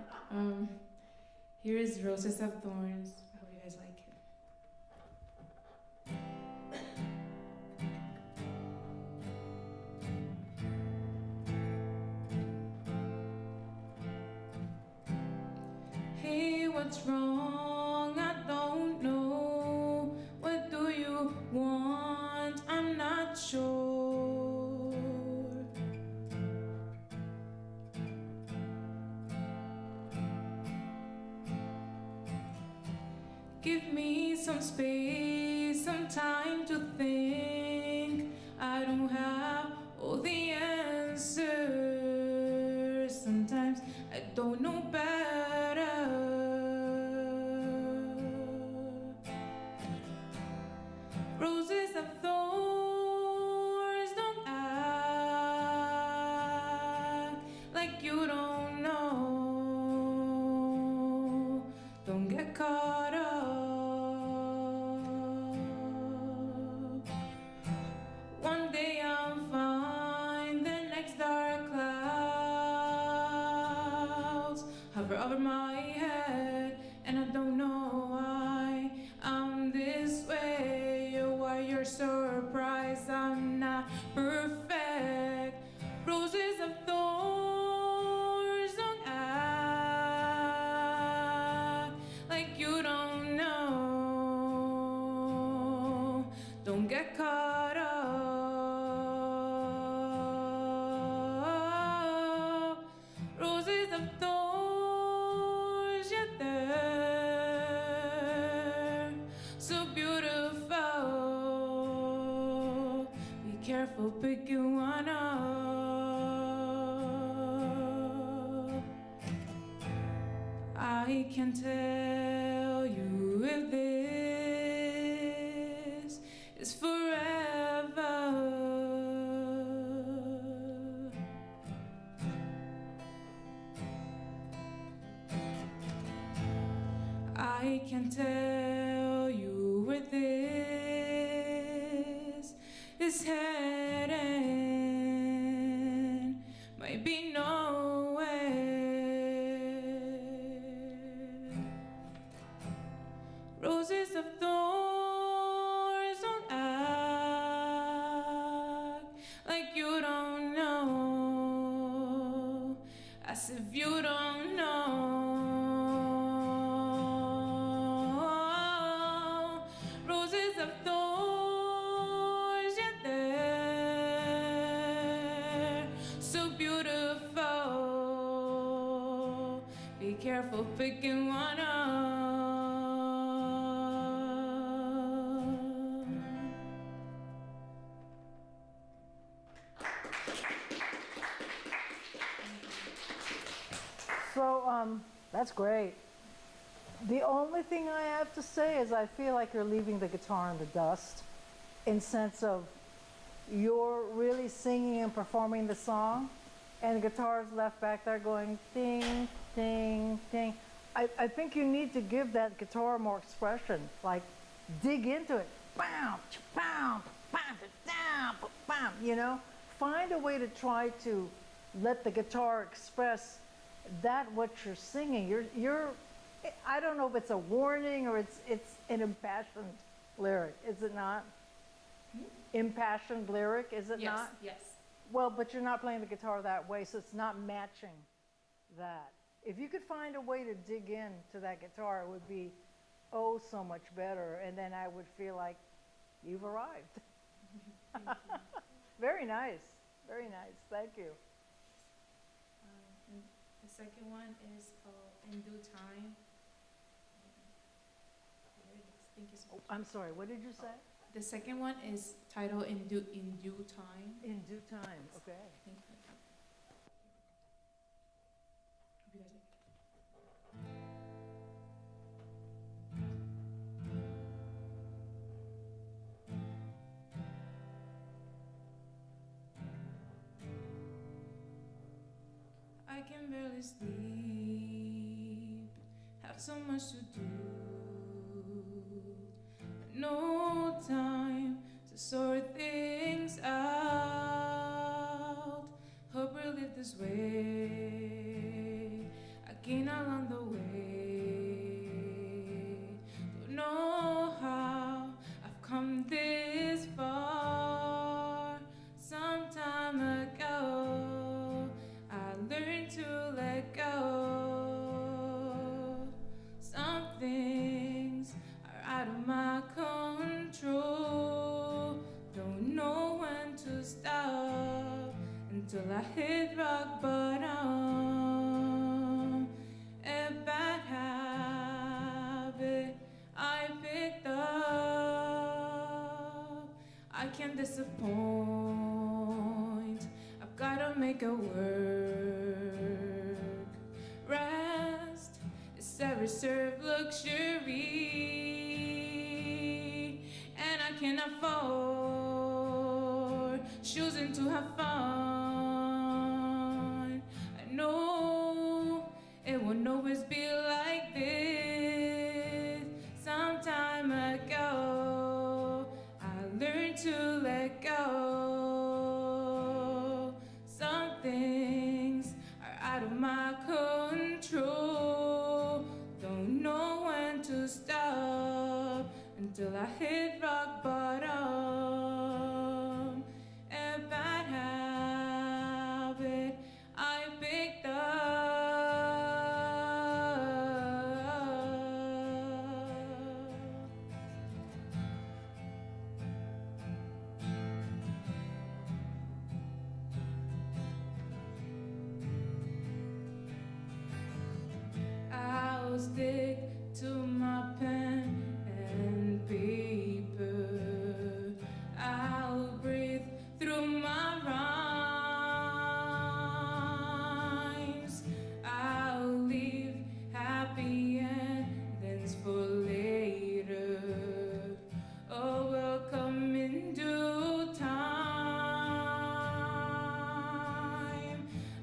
Speaker 11: Here is Roses Have Thorns. I hope you guys like it. Hey, what's wrong? I don't know. What do you want? I'm not sure. Give me some space, some time to think. I don't have all the answers. Sometimes I don't know better. Roses have thorns, don't act like you don't know. Don't get caught up. One day I'm fine, the next dark clouds hover over my head, and I don't know why I'm this way or why you're surprised I'm not perfect. Roses of thorns, don't act like you don't know. Don't get caught up. Roses of thorns, yet they're so beautiful. Be careful picking one up. I can tell you if this is forever. I can tell you where this is heading. Might be nowhere. Roses of thorns, don't act like you don't know, as if you don't know. Roses of thorns, yeah, they're so beautiful. Be careful picking one up.
Speaker 2: So, that's great. The only thing I have to say is I feel like you're leaving the guitar in the dust, in sense of you're really singing and performing the song, and the guitar's left back there going ding, ding, ding. I think you need to give that guitar more expression, like dig into it. Bam, bam, bam, bam, bam, you know? Find a way to try to let the guitar express that what you're singing. You're I don't know if it's a warning or it's an impassioned lyric, is it not? Impassioned lyric, is it not?
Speaker 11: Yes.
Speaker 2: Well, but you're not playing the guitar that way, so it's not matching that. If you could find a way to dig in to that guitar, it would be oh so much better, and then I would feel like you've arrived. Very nice, very nice, thank you.
Speaker 11: And the second one is called In Due Time. There it is. Thank you so much.
Speaker 2: I'm sorry, what did you say?
Speaker 11: The second one is titled In Due Time.
Speaker 2: In due time, okay.
Speaker 11: Thank you. Hope you guys like it. I can barely sleep, have so much to do, no time to sort things out. Hope we live this way, again along the way. Don't know how I've come this far. Some time ago I learned to let go. Some things are out of my control. Don't know when to stop until I hit rock bottom. A bad habit I picked up. I can't disappoint. I've gotta make it work. Rest is a reserved luxury, and I can't afford choosing to have fun. I know it won't always be like this. Some time ago I learned to let go. Some things are out of my control. Don't know when to stop until I hit rock bottom. A bad habit I picked up. I'll stick to my pen and paper. I'll breathe through my rhymes. I'll leave happy endings for later. Oh, will come in due time.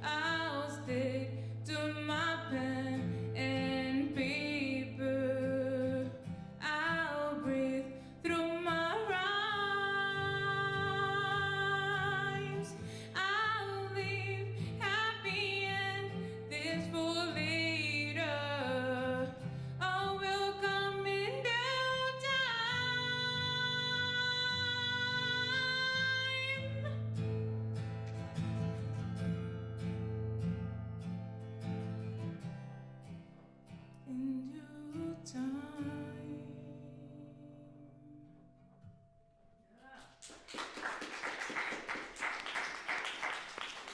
Speaker 11: I'll stick to my pen and paper. time.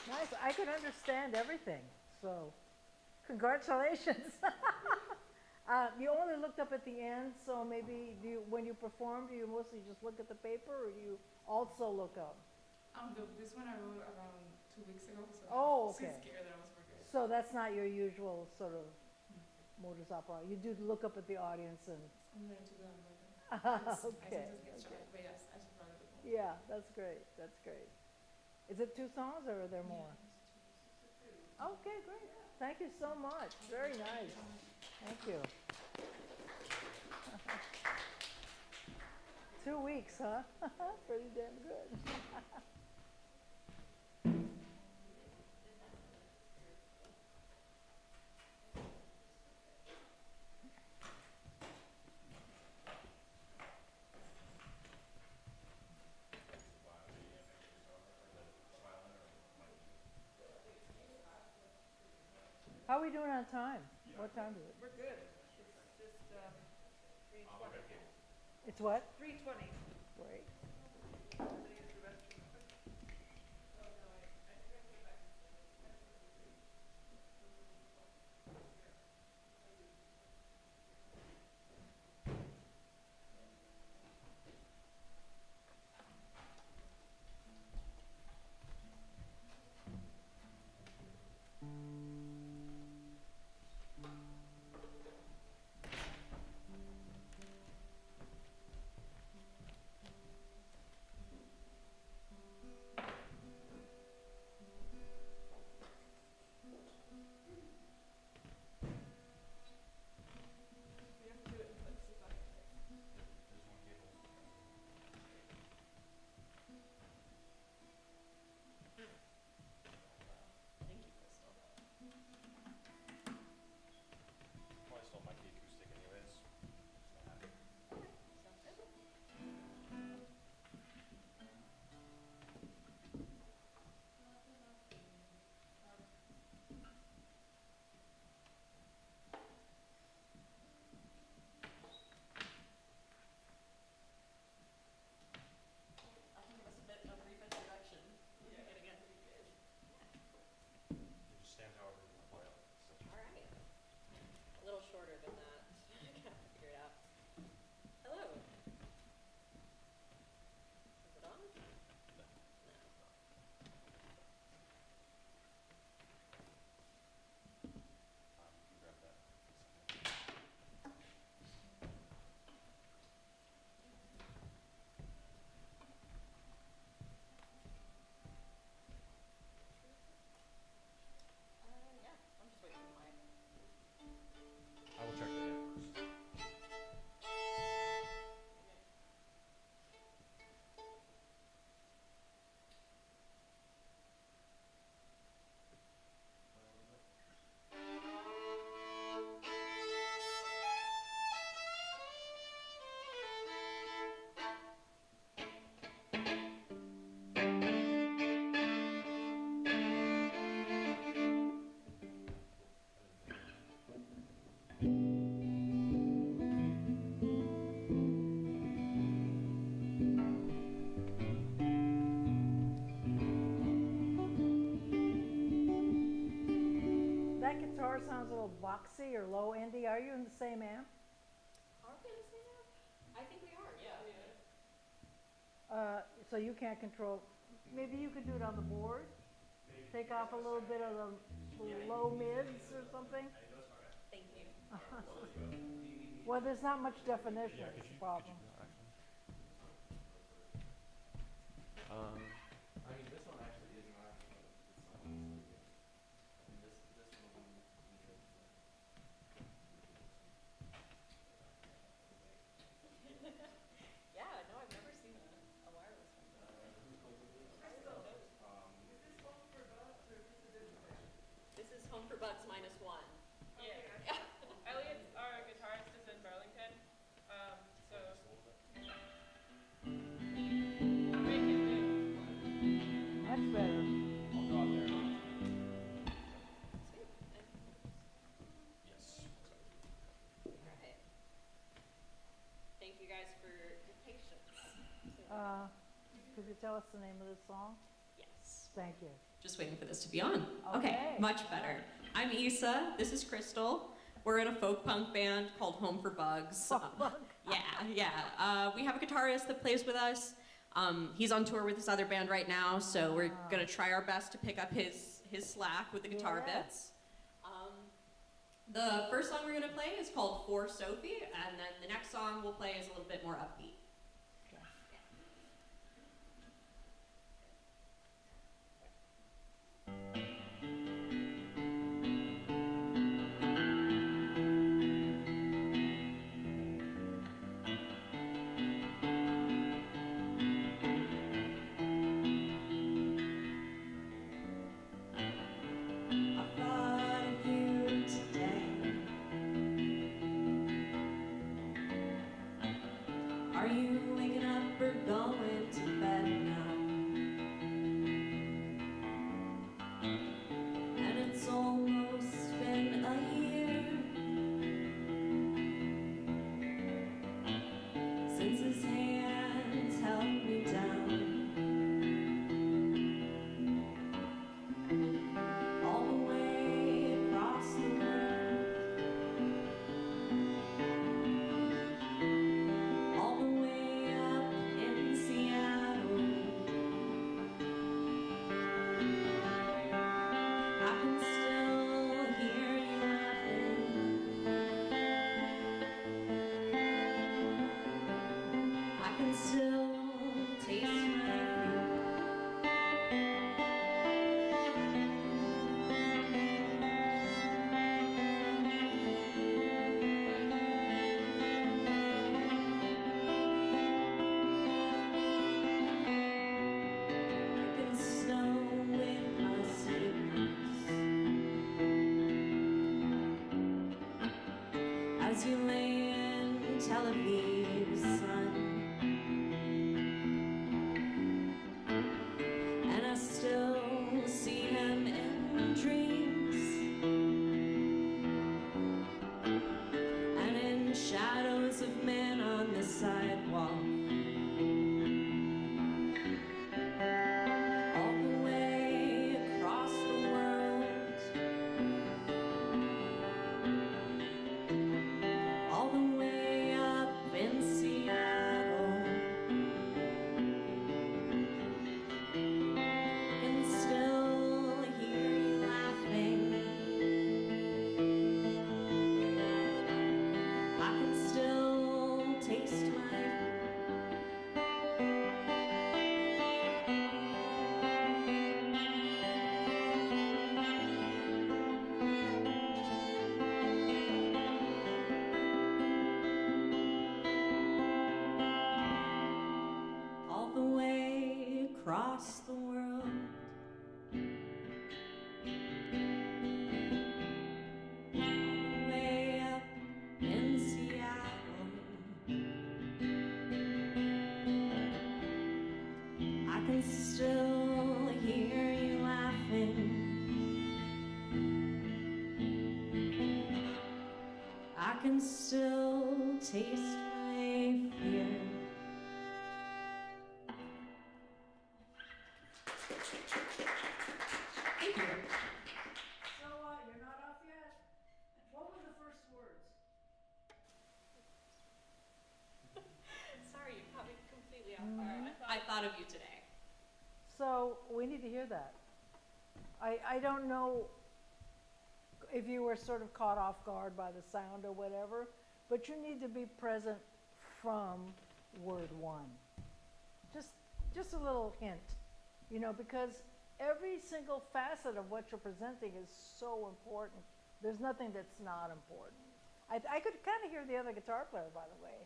Speaker 2: Nice. I could understand everything. So, congratulations. You only looked up at the end, so maybe when you perform, do you mostly just look at the paper, or do you also look up?
Speaker 11: This one I wrote around 2 weeks ago, so
Speaker 2: Oh,
Speaker 11: she's
Speaker 2: okay.
Speaker 11: scared that I was forgetting.
Speaker 2: So that's not your usual sort of modus operandi. You do look up at the audience and.
Speaker 11: I'm learning to do that, but I
Speaker 2: Okay.
Speaker 11: sometimes get shy. But yes, I should probably look more.
Speaker 2: Yeah, that's great. That's great. Is it 2 songs or are there more? Okay, great. Thank you so much. Very nice. Thank you. 2 weeks, huh? Pretty damn good. How are we doing on time? What time is it?
Speaker 9: We're good. It's just, 3:20.
Speaker 2: It's what?
Speaker 9: 3:20.
Speaker 2: Great.
Speaker 9: I'm gonna use the restroom. We have to do it in places like this.
Speaker 5: There's one cable.
Speaker 8: Thank you, Crystal.
Speaker 5: Probably still might be acoustic anyways. Just don't have it.
Speaker 8: Sounds good. I can give us a brief introduction. Yeah. Get again.
Speaker 5: You just stand however you want to play it. So.
Speaker 8: All right. A little shorter than that. I gotta figure it out. Hello. Is it on? No, it's not.
Speaker 5: You can grab that.
Speaker 8: Yeah. I'm just waiting for the mic.
Speaker 5: I will check the amp first.
Speaker 2: That guitar sounds a little boxy or low endy. Are you in the same amp?
Speaker 8: Are we in the same app? I think we are, yeah.
Speaker 2: So you can't control. Maybe you could do it on the board. Take off a little bit of the low mids or something.
Speaker 8: Thank you.
Speaker 2: Well, there's not much definition.
Speaker 5: Yeah,
Speaker 2: It's
Speaker 5: could
Speaker 2: the
Speaker 5: you
Speaker 2: problem.
Speaker 5: do that actually?
Speaker 1: I mean, this one actually is not the song. I mean, this one will be good.
Speaker 8: Yeah, no, I've never seen a wireless one.
Speaker 9: Crystal, is this home for Bugs or is this a different band?
Speaker 8: This is Home for Bugs -1.
Speaker 9: Okay,
Speaker 8: Yeah.
Speaker 9: Elliot's our guitarist is in Burlington, so make it live.
Speaker 12: guys for your patience.
Speaker 2: Could you tell us the name of the song?
Speaker 12: Yes.
Speaker 2: Thank you.
Speaker 12: Just waiting for this to be on.
Speaker 2: Okay.
Speaker 12: Okay, much better. I'm Issa. This is Crystal. We're in a folk punk band called Home for Bugs. Yeah. We have a guitarist that plays with us. He's on tour with this other band right now, so we're gonna try our best to pick up his slack with the guitar bits. The first song we're gonna play is called For Sophie, and then the next song we'll play is a little bit more upbeat. Are you waking up or going to bed now? And it's almost been a year since his hands held me down. All the way across the world, all the way up in Seattle. I can still hear you laughing. I can still taste my feet. It can snow with my sneakers as you lay in Tel Aviv's sun, and I still see him in dreams and in shadows of men on the sidewalk. All the way across the world, all the way up in Seattle. I can still hear you laughing. I can still taste my all the way across the world. All the way up in Seattle. I can still hear you laughing. I can still taste my fear. Thank you.
Speaker 2: So, you're not off yet? What were the first words?
Speaker 12: Sorry, you caught me completely off guard. I thought of you today.
Speaker 2: So, we need to hear that. I don't know if you were sort of caught off guard by the sound or whatever, but you need to be present from word one. Just a little hint, because every single facet of what you're presenting is so important. There's nothing that's not important. I could kind of hear the other guitar player, by the way.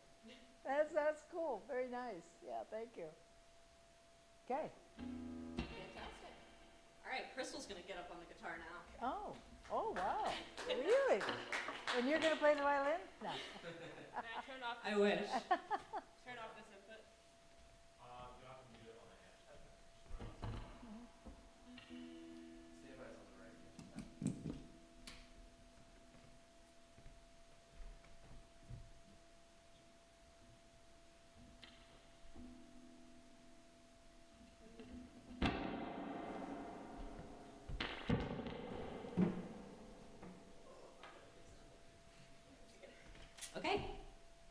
Speaker 2: That's cool. Very nice. Yeah, thank you. Okay.
Speaker 12: Fantastic. All right, Crystal's gonna get up on the guitar now.
Speaker 2: Oh, wow. Really? And you're going to play the violin? No.
Speaker 12: Can I turn off?
Speaker 5: I wish.
Speaker 12: Turn off this input.
Speaker 6: You have to mute it on the hand.
Speaker 1: Standby's on the right.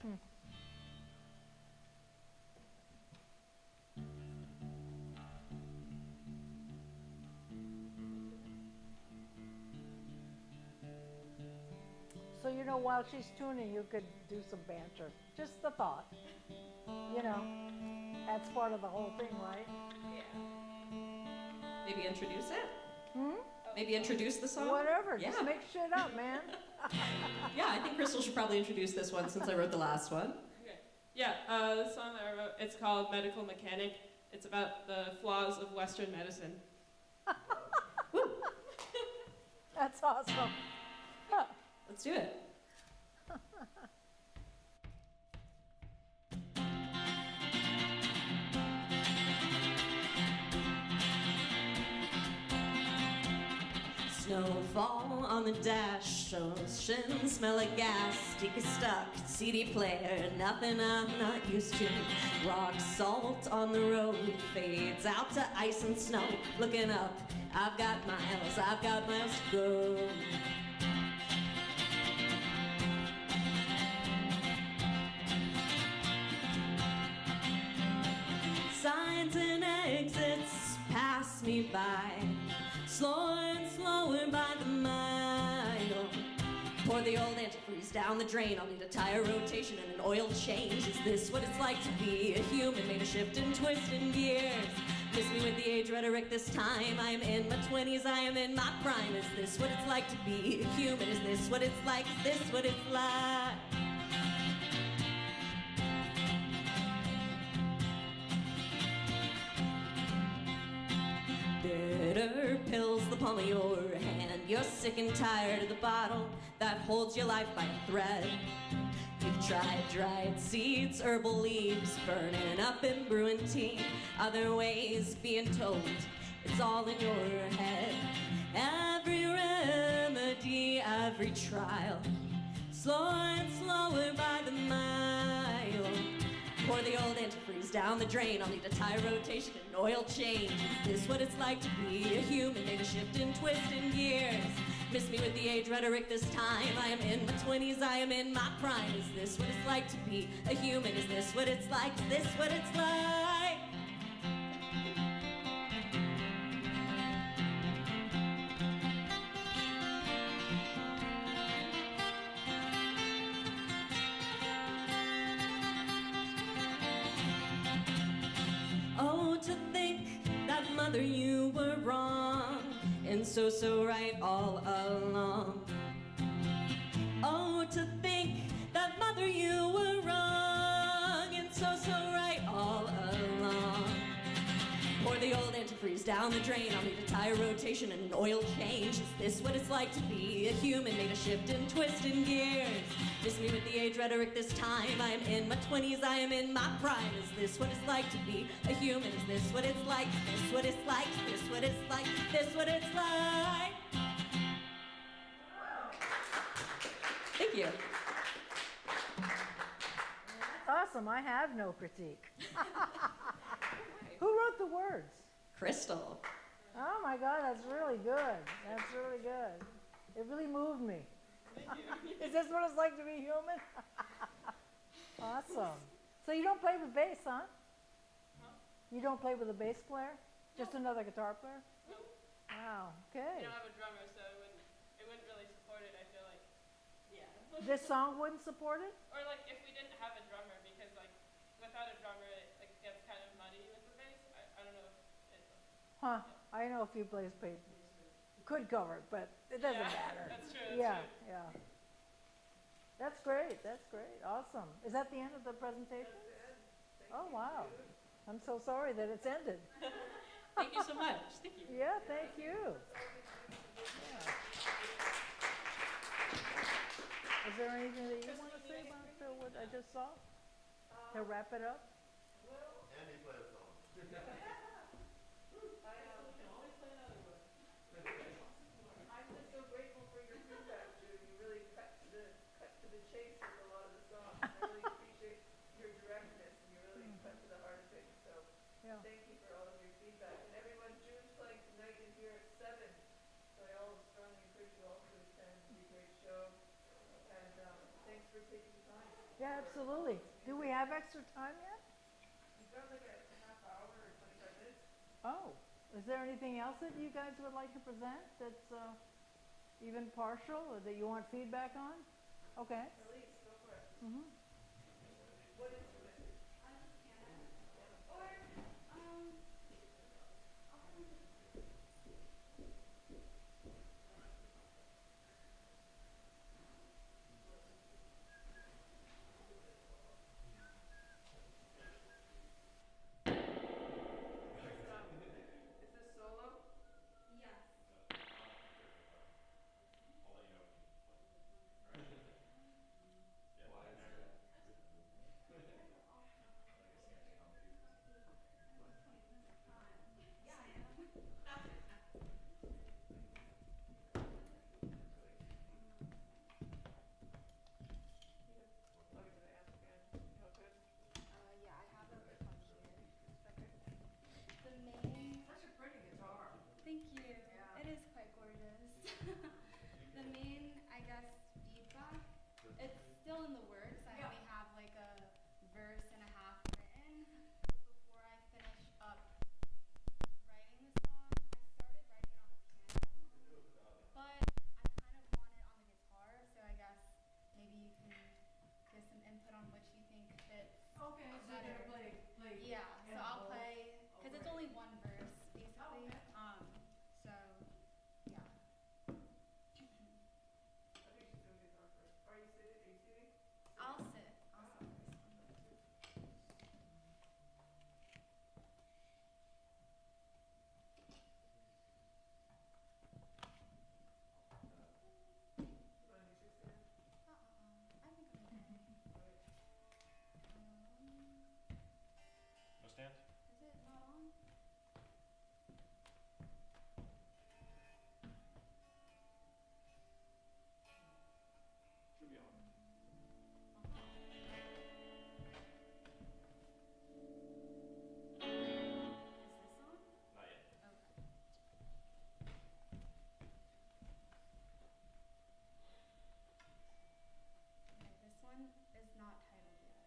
Speaker 2: So, you know, while she's tuning, you could do some banter. Just a thought. You know, that's part of the whole thing, right?
Speaker 12: Maybe introduce it?
Speaker 2: Hmm?
Speaker 12: Maybe introduce the song?
Speaker 2: Whatever.
Speaker 12: Yeah.
Speaker 2: Just make shit up, man.
Speaker 12: Yeah, I think Crystal should probably introduce this one since I wrote the last one.
Speaker 13: Okay. Yeah, the song that I wrote, it's called Medical Mechanic. It's about the flaws of Western medicine.
Speaker 2: That's awesome.
Speaker 12: Let's do it. Snowfall on the dash, ocean smell of gas, sticky stuck, CD player, nothing I'm not used to. Rock salt on the road, fades out to ice and snow. Looking up, I've got miles to go. Signs and exits pass me by, slower and slower by the mile. Pour the old antifreeze down the drain. I'll need a tire rotation and an oil change. Is this what it's like to be a human? Made a shift and twist in gears. Miss me with the age rhetoric this time. I am in my 20s, I am in my prime. Is this what it's like to be a human? Is this what it's like? Is this what it's like? Bitter pills, the palm of your hand. You're sick and tired of the bottle that holds your life by a thread. You've tried dried seeds, herbal leaves, burning up in brewing tea. Other ways being told, it's all in your head. Every remedy, every trial, slower and slower by the mile. Pour the old antifreeze down the drain. I'll need a tire rotation and oil change. Is this what it's like to be a human? Made a shift and twist in gears. Miss me with the age rhetoric this time. I am in my 20s, I am in my prime. Is this what it's like to be a human? Is this what it's like? Is this what it's like? Oh, to think that mother you were wrong and so right all along. Oh, to think that mother you were wrong and so right all along. Pour the old antifreeze down the drain. I'll need a tire rotation and an oil change. Is this what it's like to be a human? Made a shift and twist in gears. Miss me with the age rhetoric this time. I am in my 20s, I am in my prime. Is this what it's like to be a human? Is this what it's like? Is this what it's like? Is this what it's like? Is this what it's like? Thank you.
Speaker 2: Awesome. I have no critique. Who wrote the words?
Speaker 12: Crystal.
Speaker 2: Oh my God, that's really good. That's really good. It really moved me. Is this what it's like to be human? Awesome. So you don't play with bass, huh? You don't play with a bass player? Just another guitar player? Wow, okay.
Speaker 13: We don't have a drummer, so it wouldn't really support it, I feel like. Yeah.
Speaker 2: This song wouldn't support it?
Speaker 13: Or like if we didn't have a drummer, because like without a drummer it like gets kind of muddy with the bass. I don't know if it
Speaker 2: Huh, I know a few plays could cover it, but it doesn't matter.
Speaker 13: That's true.
Speaker 2: Yeah, yeah. That's great, that's great, awesome. Is that the end of the presentation? Oh, wow. I'm so sorry that it's ended.
Speaker 12: Thank you so much. Thank you.
Speaker 2: Yeah, thank you. Yeah. Is there anything that you want to say about what I just saw? To wrap it up?
Speaker 3: Andy, play a song.
Speaker 9: I'm just so grateful for your feedback, Jude. You really cut to the chase with a lot of the songs. I really appreciate your directness, and you really cut to the heart of things. So
Speaker 2: Yeah.
Speaker 9: thank you for all of your feedback. And everyone, June's playing tonight in here at 7. So I all strongly encourage you all to attend. It'll be a great show. And thanks for taking the time.
Speaker 2: Yeah, absolutely. Do we have extra time yet?
Speaker 9: We've got like a half hour or 25 minutes.
Speaker 2: Oh, is there anything else that you guys would like to present that's even partial or that you want feedback on? Okay.
Speaker 9: Elise, go for it.
Speaker 2: Mm-hmm.
Speaker 9: What instrument? Is this solo?
Speaker 10: Yes.
Speaker 5: I'll let you know if you need to play. Alright? Yeah.
Speaker 1: Why is that?
Speaker 10: Yeah, I am.
Speaker 9: Plug into the amp again. You all good?
Speaker 10: Yeah, I have a guitar here. The main.
Speaker 2: Such a pretty guitar.
Speaker 10: Thank you.
Speaker 2: Yeah.
Speaker 10: It is quite gorgeous. The main, I guess, feedback. It's still in the works. I only have like a verse and a half written. But before I finish up writing the song, I started writing it on the piano. But I kind of want it on the guitar, so I guess maybe you can give some input on which you think fits.
Speaker 2: Okay, so you're
Speaker 10: better.
Speaker 2: gonna play.
Speaker 10: Yeah, so I'll
Speaker 2: both.
Speaker 10: play, because it's only one verse, basically.
Speaker 2: Okay.
Speaker 10: So, yeah.
Speaker 9: I think she's doing guitar first. Are you sitting? Are you sitting?
Speaker 10: I'll sit for this one.
Speaker 9: You want to use your stand?
Speaker 10: I think I'm okay.
Speaker 5: No stand?
Speaker 10: Is it not on?
Speaker 5: Should be on.
Speaker 10: Is this on?
Speaker 5: Not yet.
Speaker 10: Okay. Okay, this one is not titled yet.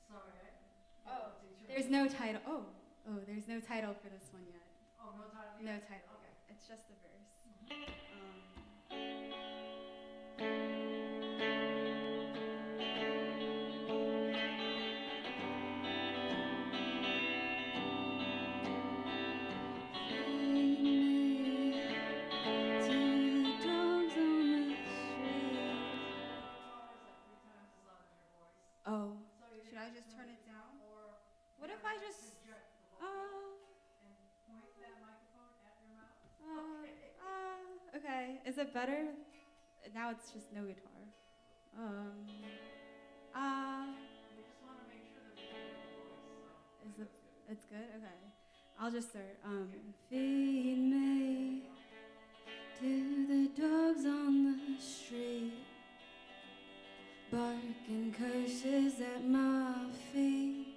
Speaker 2: Sorry.
Speaker 10: Oh, there's no title. Oh, there's no title for this one yet.
Speaker 2: Oh, no title
Speaker 10: No
Speaker 2: yet?
Speaker 10: title.
Speaker 2: Okay.
Speaker 10: It's just the verse. Oh, should I just turn it down? What if I just
Speaker 2: And point that microphone at your mouth?
Speaker 10: okay. Is it better? Now it's just no guitar.
Speaker 2: We just want to make sure that we hear your voice.
Speaker 10: Is it? It's good. Okay. I'll just start. Feed me to the dogs on the street, barking curses at my feet.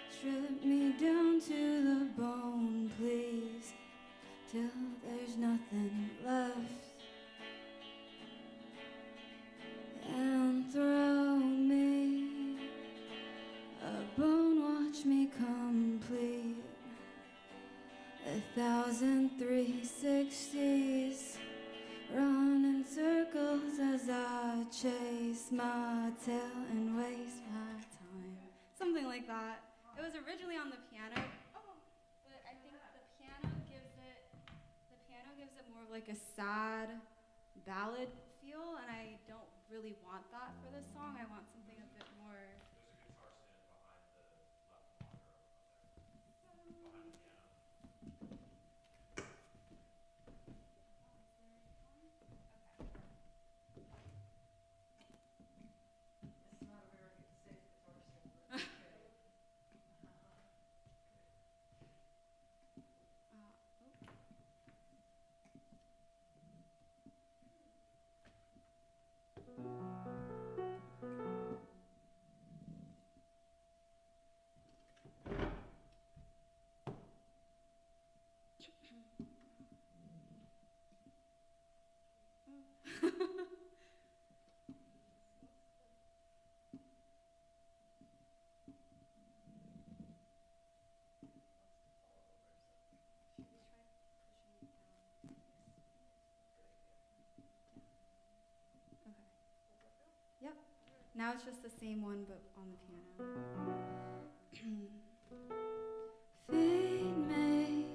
Speaker 10: Strip me down to the bone, please, till there's nothing left. And throw me a bone, watch me complete 1,360s, run in circles as I chase my tail and waste my time. Something like that. It was originally on the piano, but I think the piano gives it more of like a sad ballad feel, and I don't really want that for this song. I want something a bit more.
Speaker 5: There's a guitar stand behind the left monitor up there. Behind the piano.
Speaker 2: It's not a very safe guitar stand, but okay.
Speaker 10: Now it's just the same one, but on the piano. Feed me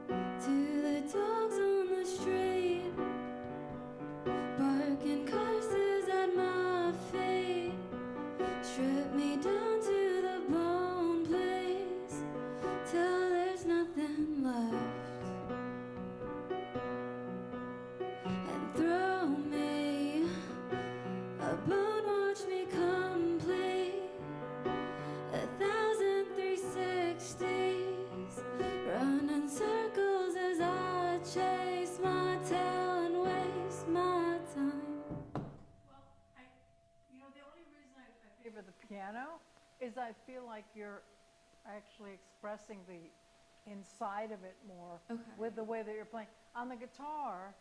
Speaker 10: to the dogs on the street, barking curses at my feet. Strip me down to the bone, please, till there's nothing left. And throw me a bone, watch me complete 1,360s, running circles as I chase my tail and waste my time.
Speaker 2: Well, the only reason I favor the piano is I feel like you're actually expressing the inside of it more with the way that you're playing. On the guitar,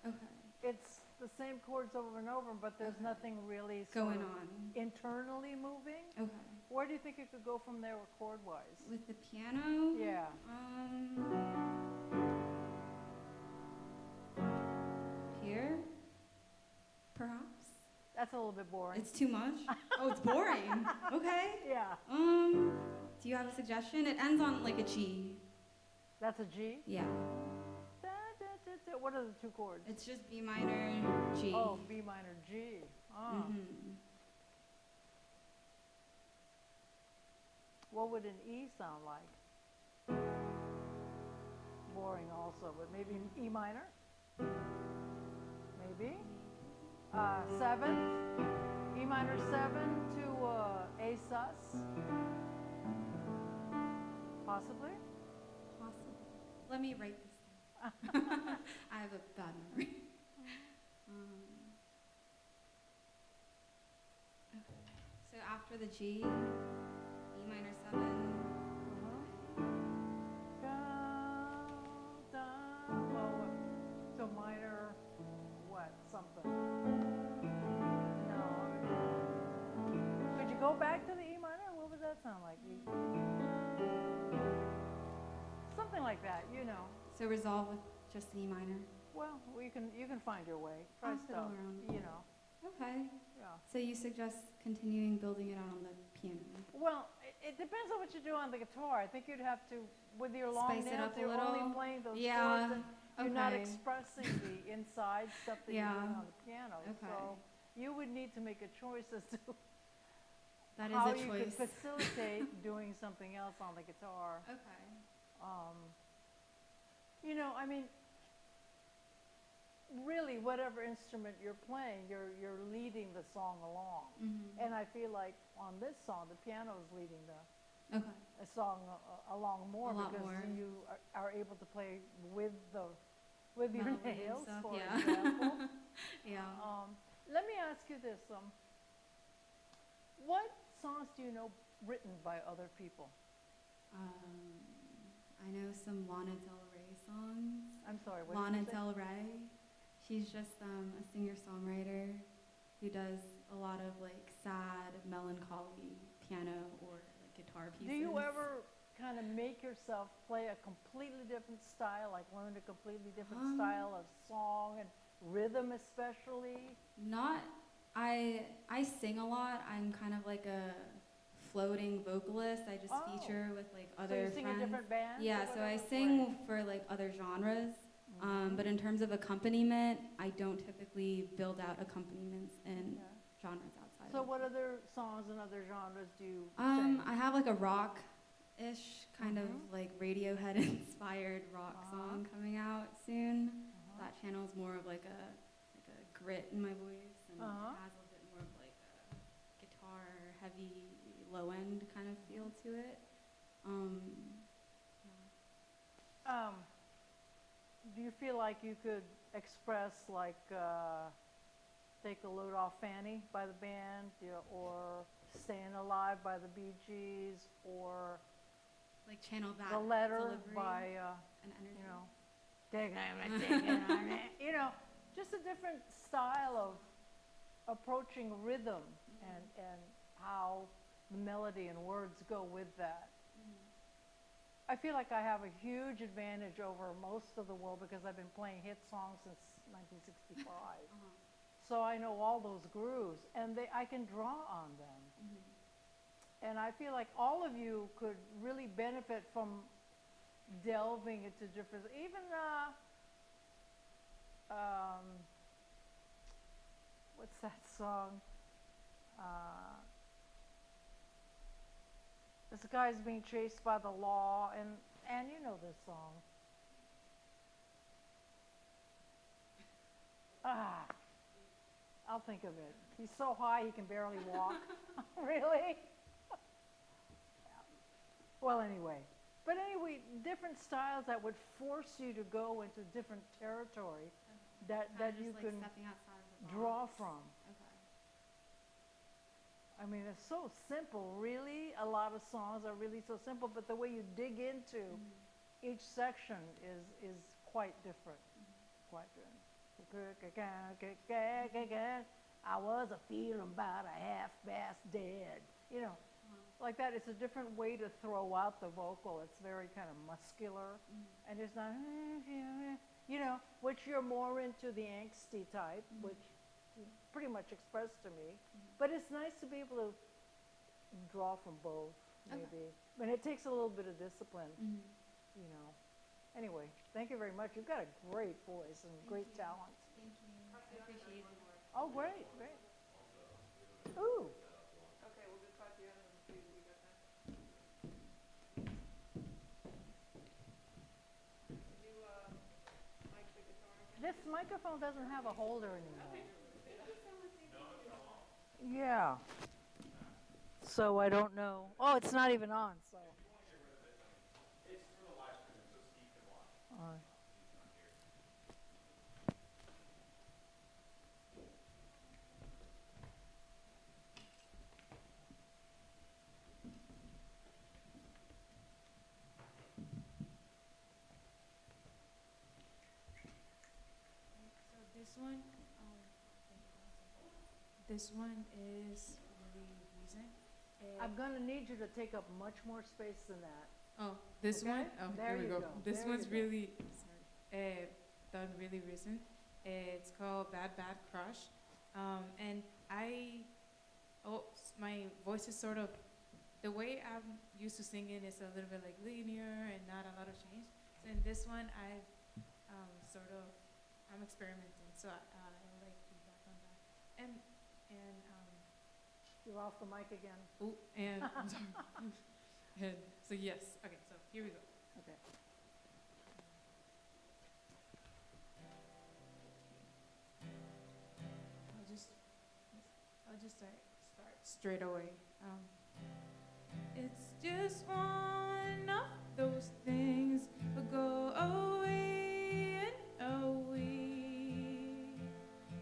Speaker 2: it's the same chords over and over, but there's nothing really
Speaker 10: Going
Speaker 2: sort of
Speaker 10: on.
Speaker 2: internally moving. Where do you think you could go from there chord-wise?
Speaker 10: With the piano?
Speaker 2: Yeah.
Speaker 10: Here? Perhaps?
Speaker 2: That's a little bit boring.
Speaker 10: It's too much? Oh, it's boring. Okay.
Speaker 2: Yeah.
Speaker 10: Do you have a suggestion? It ends on like a G.
Speaker 2: That's a G?
Speaker 10: Yeah.
Speaker 2: What are the two chords?
Speaker 10: It's just B minor, G.
Speaker 2: Oh, B minor, G. Oh. What would an E sound like? Boring also, but maybe an E minor? Maybe. 7, E minor 7 to A sus. Possibly?
Speaker 10: Possibly. Let me write this down. I have a bad memory. Okay. So after the G, E minor 7.
Speaker 2: So minor, what, something? No. Could you go back to the E minor? What would that sound like? Something like that, you know.
Speaker 10: So resolve with just an E minor.
Speaker 2: Well, you can find your way. Try
Speaker 10: I'll fiddle
Speaker 2: stuff,
Speaker 10: around.
Speaker 2: you know.
Speaker 10: Okay.
Speaker 2: Yeah.
Speaker 10: So you suggest continuing building it out on the piano?
Speaker 2: Well, it depends on what you do on the guitar. I think you'd have to, with your long
Speaker 10: Spice it
Speaker 2: nails,
Speaker 10: up a
Speaker 2: you're only
Speaker 10: little?
Speaker 2: playing those
Speaker 10: Yeah,
Speaker 2: chords and you're not
Speaker 10: okay.
Speaker 2: expressing the inside stuff that you're doing on the piano.
Speaker 10: Okay.
Speaker 2: So you would need to make a choice as to
Speaker 10: That is
Speaker 2: how
Speaker 10: a
Speaker 2: you
Speaker 10: choice.
Speaker 2: could facilitate doing something else on the guitar.
Speaker 10: Okay.
Speaker 2: You know, I mean, really, whatever instrument you're playing, you're leading the song along. And I feel like on this song, the piano is leading the song along more because you are able to play with your nails, for example.
Speaker 10: Yeah.
Speaker 2: Let me ask you this: what songs do you know written by other people?
Speaker 10: I know some Lana Del Rey songs.
Speaker 2: I'm sorry, what
Speaker 10: Lana
Speaker 2: did you say?
Speaker 10: Del Rey. She's just a singer-songwriter who does a lot of like sad, melancholy piano or like guitar pieces.
Speaker 2: Do you ever kind of make yourself play a completely different style, like learn a completely different style of song and rhythm especially?
Speaker 10: Not, I sing a lot. I'm kind of like a floating vocalist. I just feature with like other
Speaker 2: so you sing
Speaker 10: friends.
Speaker 2: in different bands?
Speaker 10: Yeah, so I sing for like other genres. But in terms of accompaniment, I don't typically build out accompaniments in genres outside.
Speaker 2: So
Speaker 10: of
Speaker 2: what other songs and other genres do you sing?
Speaker 10: I have like a rock-ish kind of like Radiohead-inspired rock song coming out soon. That channels more of like a grit in my voice and has a bit more of like a guitar-heavy, low-end kind of feel to it.
Speaker 2: Do you feel like you could express like Take a Load Off Fanny by the band, or Staying Alive by the Bee Gees, or
Speaker 10: like channel that
Speaker 2: The Letter
Speaker 10: delivery
Speaker 2: by
Speaker 10: and energy.
Speaker 2: you know, just a different style of approaching rhythm and how the melody and words go with that. I feel like I have a huge advantage over most of the world because I've been playing hit songs since 1965. so I know all those grooves, and I can draw on them. And I feel like all of you could really benefit from delving into different, even what's that song? This guy's being chased by the law, and you know this song. I'll think of it. He's so high he can barely walk. Really? Yeah. Well, anyway. But anyway, different styles that would force you to go into different territory that you can draw from.
Speaker 10: Okay.
Speaker 2: I mean, it's so simple, really. A lot of songs are really so simple, but the way you dig into each section is quite different. Quite different. I was a feeling about a half-past dead. You know, like that. It's a different way to throw out the vocal. It's very kind of muscular, and it's not, you know, which you're more into the angsty type, which you pretty much expressed to me. But it's nice to be able to draw from both, maybe. And it takes a little bit of discipline, you know. Anyway, thank you very much. You've got a great voice and great talent.
Speaker 10: Thank you. I appreciate it.
Speaker 2: Oh, great, great. Ooh.
Speaker 9: Okay, we'll do Tatiana and see what we got next. Can you mic the guitar again?
Speaker 2: This microphone doesn't have a holder anymore. Yeah. So I don't know. Oh, it's not even on, so.
Speaker 5: It's for the live stream, so Steve can watch.
Speaker 2: All right.
Speaker 11: So this one is really recent.
Speaker 2: I'm going to need you to take up much more space than that.
Speaker 11: Oh, this
Speaker 2: Okay?
Speaker 11: one? Oh,
Speaker 2: There
Speaker 11: here we
Speaker 2: you
Speaker 11: go.
Speaker 2: go.
Speaker 11: This
Speaker 2: There
Speaker 11: one's
Speaker 2: you go.
Speaker 11: really, done really recent. It's called Bad Bad Crush. And my voice is sort of, the way I'm used to singing is a little bit like linear and not a lot of change. So in this one, I'm experimenting, so I like feedback on that. And
Speaker 2: You're off the mic again.
Speaker 11: oh, and I'm sorry. And so yes, okay, so here we go.
Speaker 2: Okay.
Speaker 11: I'll just start straight away. It's just one of those things that go away and away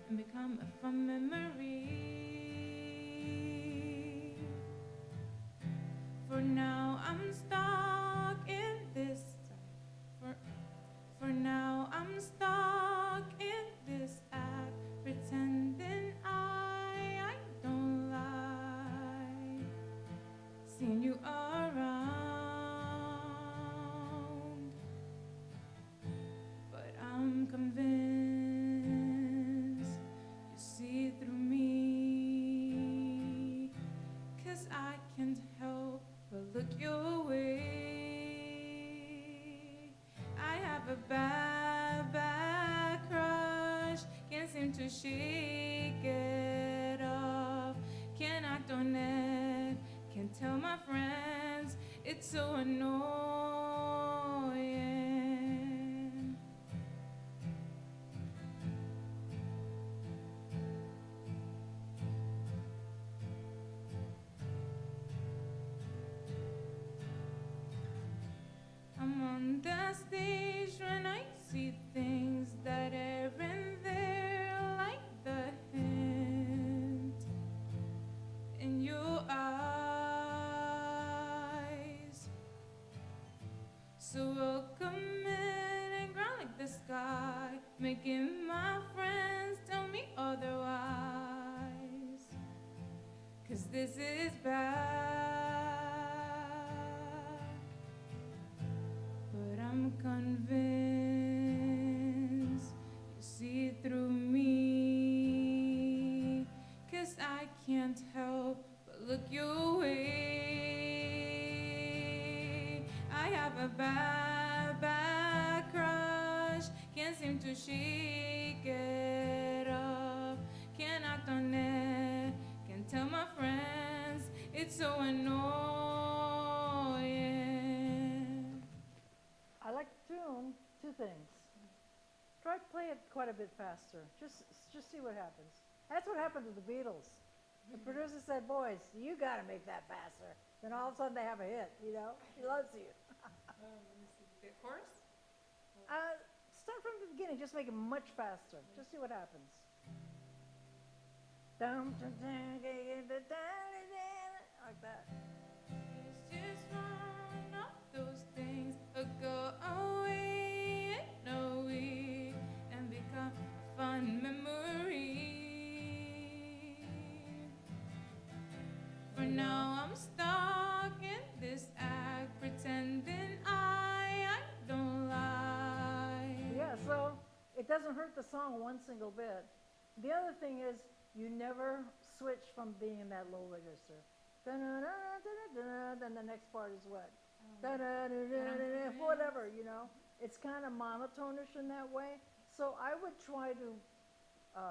Speaker 11: and become a fun memory. For now I'm stuck in this. For now I'm stuck in this act, pretending I don't like seeing you around. But I'm convinced you see through me, 'cause I can't help but look your way. I have a bad, bad crush, can't seem to shake it off. Can't act on it, can't tell my friends, it's so annoying. I'm on the stage when I see things that aren't there, like the hint in your eyes. So welcoming and ground like the sky, making my friends tell me otherwise. 'Cause this is bad. But I'm convinced you see through me. you away. I have a bad, bad crush. Can't seem to shake it off. Can't act on it. Can't tell my friends. It's so annoying.
Speaker 2: I like the tune. Two things. Try to play it quite a bit faster. Just see what happens. That's what happened to the Beatles. The producer said, "Boys, you got to make that faster." Then all of a sudden they have a hit. You know, he loves you.
Speaker 11: The chorus?
Speaker 2: Start from the beginning. Just make it much faster. Just see what happens. Like that.
Speaker 11: It's just one of those things that go away in a week and become a fun memory. For now I'm stuck in this act, pretending I don't lie.
Speaker 2: Yeah, so it doesn't hurt the song one single bit. The other thing is you never switch from being in that low register. Then the next part is what? Whatever, you know. It's kind of monotonish in that way. So I would try to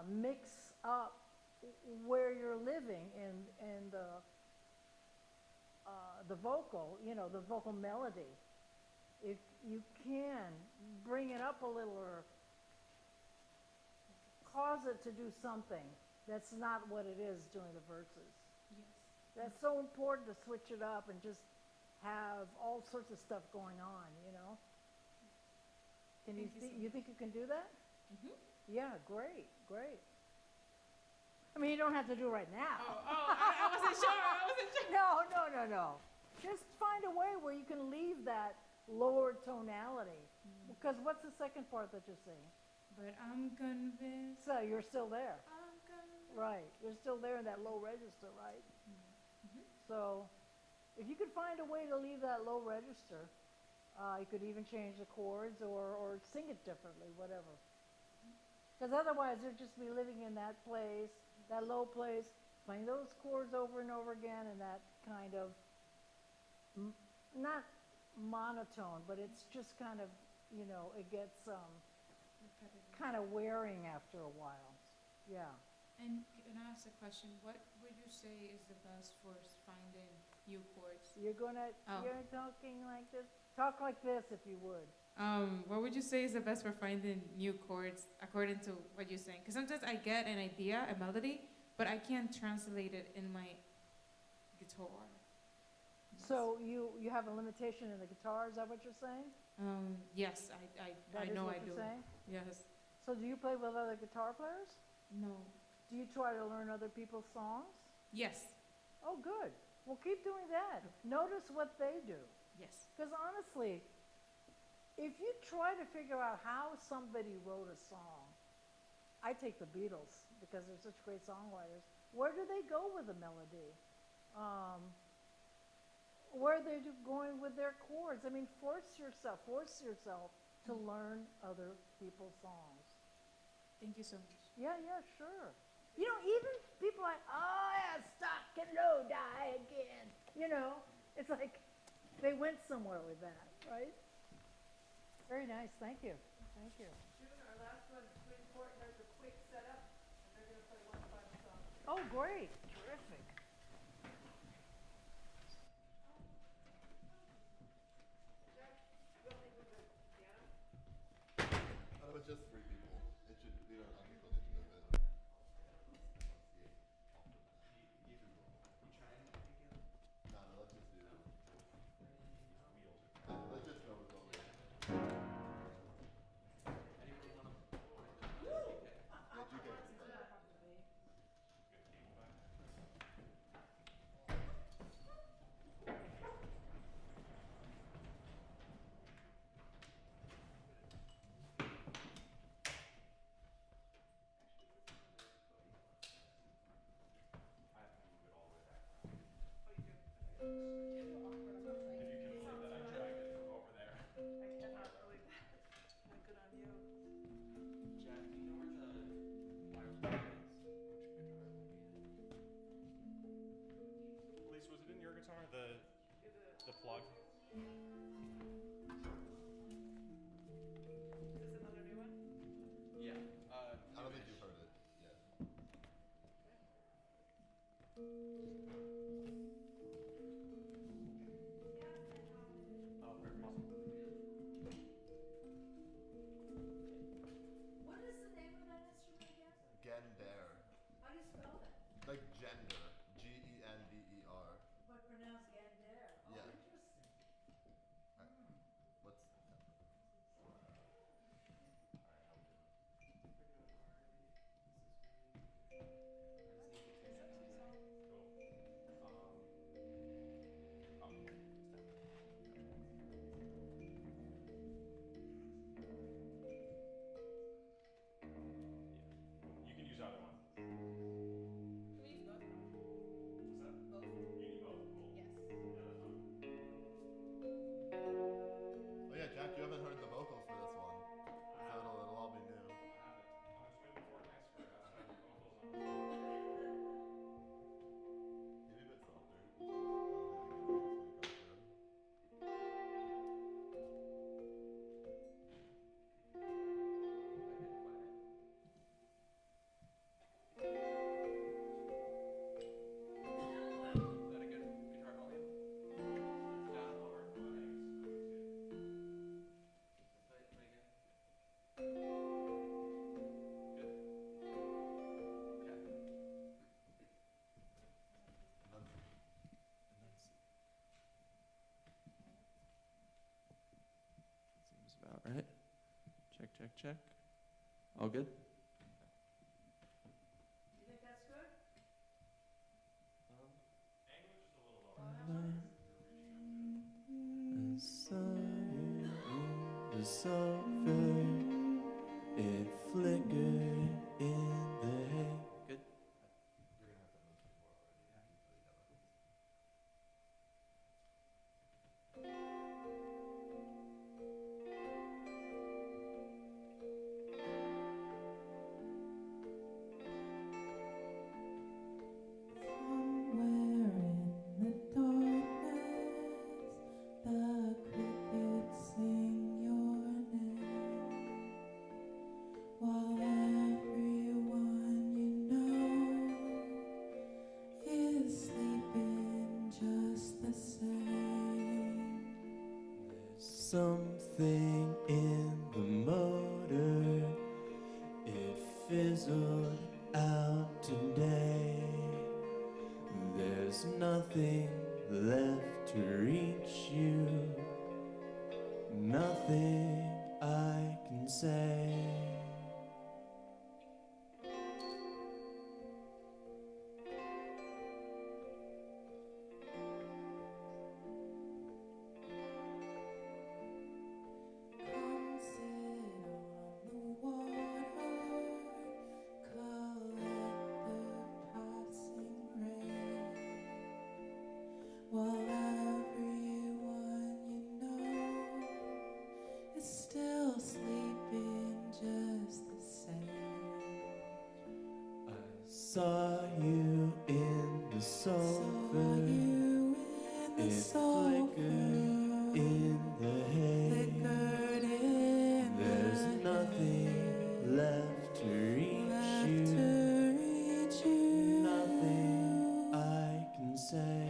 Speaker 2: mix up where you're living in the vocal, you know, the vocal melody. If you can, bring it up a little or cause it to do something that's not what it is during the verses.
Speaker 11: Yes.
Speaker 2: That's so important to switch it up and just have all sorts of stuff going on, you know? You think you can do that?
Speaker 11: Mm-hmm.
Speaker 2: Yeah, great. I mean, you don't have to do it right now.
Speaker 11: I wasn't sure.
Speaker 2: No. Just find a way where you can leave that lower tonality. Because what's the second part that you're singing?
Speaker 11: But I'm convinced.
Speaker 2: So you're still there.
Speaker 11: I'm convinced.
Speaker 2: Right. You're still there in that low register, right?
Speaker 11: Mm-hmm.
Speaker 2: So if you could find a way to leave that low register, you could even change the chords or sing it differently, whatever. Because otherwise you'll just be living in that place, that low place, playing those chords over and over again in that kind of, not monotone, but it's just kind of, you know, it gets kind of wearing after a while. Yeah.
Speaker 11: And can I ask a question? What would you say is the best for finding new chords?
Speaker 2: You're talking like this? Talk like this if you would.
Speaker 11: What would you say is the best for finding new chords according to what you're saying? Because sometimes I get an idea, a melody, but I can't translate it in my guitar.
Speaker 2: So you have a limitation in the guitar, is that what you're saying?
Speaker 11: Yes, I know I do.
Speaker 2: Saying?
Speaker 11: Yes.
Speaker 2: So do you play with other guitar players?
Speaker 11: No.
Speaker 2: Do you try to learn other people's songs?
Speaker 11: Yes.
Speaker 2: Oh, good. Well, keep doing that. Notice what they do.
Speaker 11: Yes.
Speaker 2: Because honestly, if you try to figure out how somebody wrote a song, I take the Beatles because they're such great songwriters. Where do they go with the melody? Where are they going with their chords? I mean, force yourself to learn other people's songs.
Speaker 11: Thank you so much.
Speaker 2: Yeah, sure. You know, even people like, oh, yeah, stuck and low die again. You know, it's like they went somewhere with that, right? Very nice. Thank you.
Speaker 9: June, our last one, Twin Court has a quick setup, and they're going to play one final song.
Speaker 2: Oh, great. Terrific.
Speaker 3: But just 3 people. It should, we don't have people need to move it. No, let's just do. Let's just go with what we have. Did you get it?
Speaker 5: guitar, the plug.
Speaker 9: Is this another new one?
Speaker 1: Yeah.
Speaker 3: I don't think you've heard it yet.
Speaker 5: Oh, perfect. Awesome.
Speaker 2: What is the name of that instrument again?
Speaker 3: Gender.
Speaker 2: How do you spell that?
Speaker 3: Like gender. Gender.
Speaker 2: But pronounced Gander. Oh,
Speaker 3: Yeah.
Speaker 2: interesting.
Speaker 3: What's
Speaker 5: You can use either one.
Speaker 8: Can we use both?
Speaker 5: What's that?
Speaker 8: Both?
Speaker 5: You need both. Cool.
Speaker 8: Yes.
Speaker 5: Yeah, that's fine.
Speaker 3: Oh yeah, Jack, you haven't heard the vocals for this one. So it'll all be new.
Speaker 5: I haven't. I'm just waiting for orchestra. That's why the vocals on.
Speaker 3: Maybe a bit softer. I don't think the gain is gonna come through.
Speaker 1: Is that a good guitar volume? Yeah. Play again. Good. Yeah. Seems about right. Check, check, check. All good?
Speaker 2: You think that's good?
Speaker 5: Angle just a little lower.
Speaker 1: I saw you in the sulfur. It flickered in the hay. Good.
Speaker 3: You're gonna have to move some more already. You really gotta.
Speaker 4: Somewhere in the darkness, the crickets sing your name, while everyone you know is sleeping just the same.
Speaker 1: There's something in the motor. It fizzled out today. There's nothing left to reach you. Nothing I can say.
Speaker 4: Come sit on the water, collect the passing rain, while everyone you know is still sleeping just the same.
Speaker 1: I saw you in the
Speaker 4: Saw
Speaker 1: sulfur.
Speaker 4: you in the
Speaker 1: It flickered in the hay.
Speaker 4: flickered in
Speaker 1: There's
Speaker 4: the
Speaker 1: nothing left to reach
Speaker 4: left
Speaker 1: you.
Speaker 4: to reach you.
Speaker 1: Nothing I can say.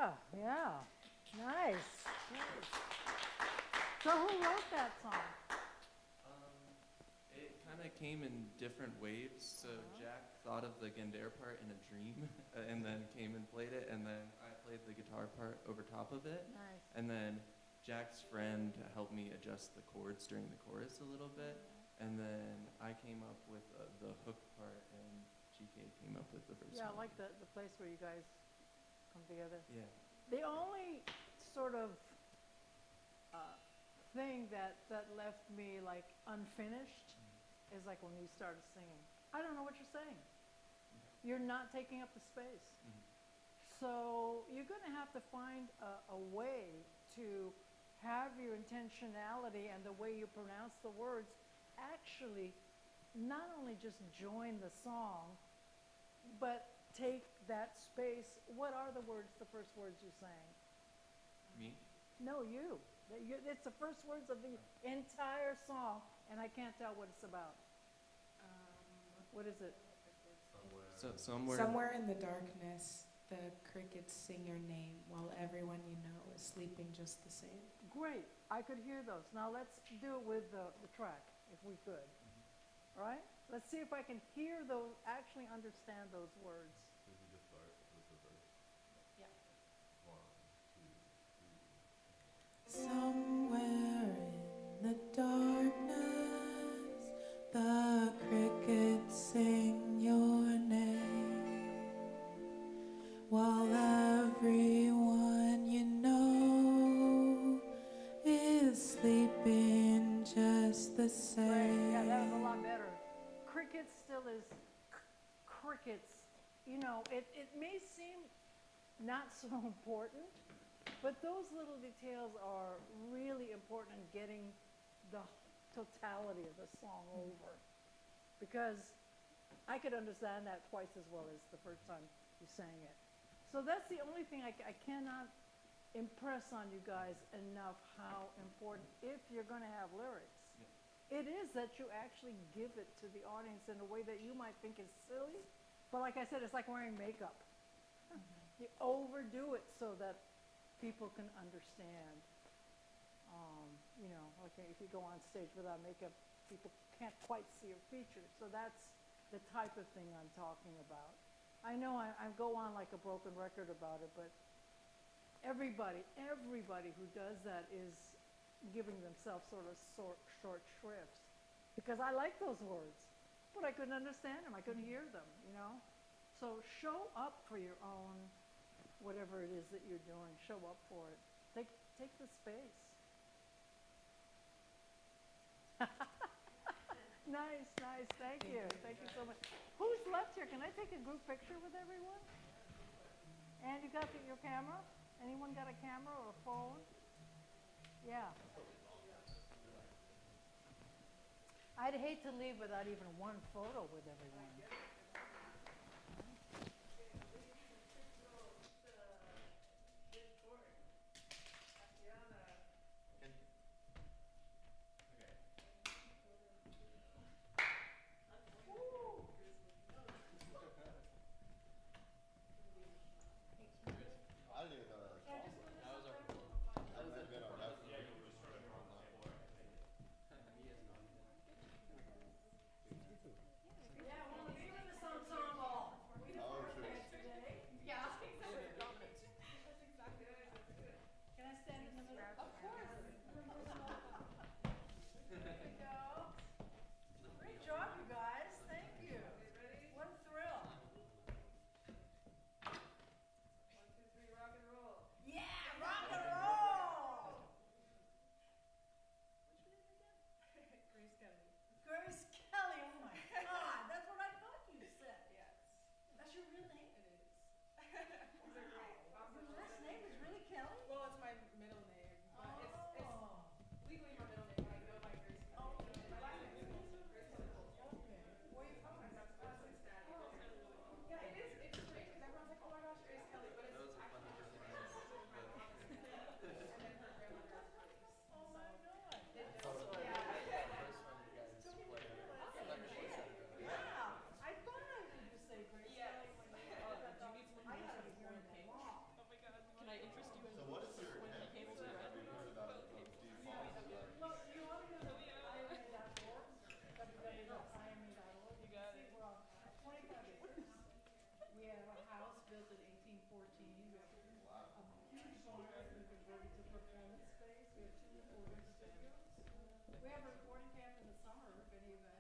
Speaker 2: Yeah, yeah. Nice. Nice. So who wrote that song?
Speaker 1: It kind of came in different waves. So Jack thought of the Gandare part in a dream, and then came and played it, and then I played the guitar part over top of it.
Speaker 2: Nice.
Speaker 1: And then Jack's friend helped me adjust the chords during the chorus a little bit, and then I came up with the hook part, and GK came up with the verse.
Speaker 2: Yeah, I like the place where you guys come together.
Speaker 1: Yeah.
Speaker 2: The only sort of thing that left me like unfinished is like when you started singing. I don't know what you're saying. You're not taking up the space. So you're going to have to find a way to have your intentionality and the way you pronounce the words actually not only just join the song, but take that space. What are the words, the first words you sang?
Speaker 1: Me?
Speaker 2: No, you. It's the first words of the entire song, and I can't tell what it's about. What is it?
Speaker 1: So somewhere.
Speaker 11: Somewhere in the darkness, the crickets sing your name while everyone you know is sleeping just the same.
Speaker 2: Great. I could hear those. Now let's do it with the track, if we could. All right? Let's see if I can hear those, actually understand those words.
Speaker 3: So if you just start with the verse.
Speaker 2: Yeah.
Speaker 3: 1, 2, 3.
Speaker 11: Somewhere in the darkness, the crickets sing your name, while everyone you know is sleeping just the same.
Speaker 2: Right. Yeah, that was a lot better. Crickets still is crickets. You know, it may seem not so important, but those little details are really important in getting the totality of the song over. Because I could understand that twice as well as the first time you sang it. So that's the only thing I cannot impress on you guys enough how important, if you're going to have lyrics, it is that you actually give it to the audience in a way that you might think is silly. But like I said, it's like wearing makeup. You overdo it so that people can understand. You know, okay, if you go on stage without makeup, people can't quite see your features. So that's the type of thing I'm talking about. I know I go on like a broken record about it, but everybody who does that is giving themselves sort of short shrifts. Because I like those words, but I couldn't understand them. I couldn't hear them, you know? So show up for your own, whatever it is that you're doing. Show up for it. Take the space. Nice, nice. Thank you. Thank you so much. Who's left here? Can I take a group picture with everyone? And you got your camera? Anyone got a camera or a phone? Yeah. I'd hate to leave without even one photo with everyone.
Speaker 3: I didn't even know that was possible. That was our floor. That was been on that.
Speaker 5: Yeah, you just sort of go on that floor.
Speaker 2: Yeah, one of these. song has been converted to performance space. We have 2 recording studios. We have a recording camp in the summer if any of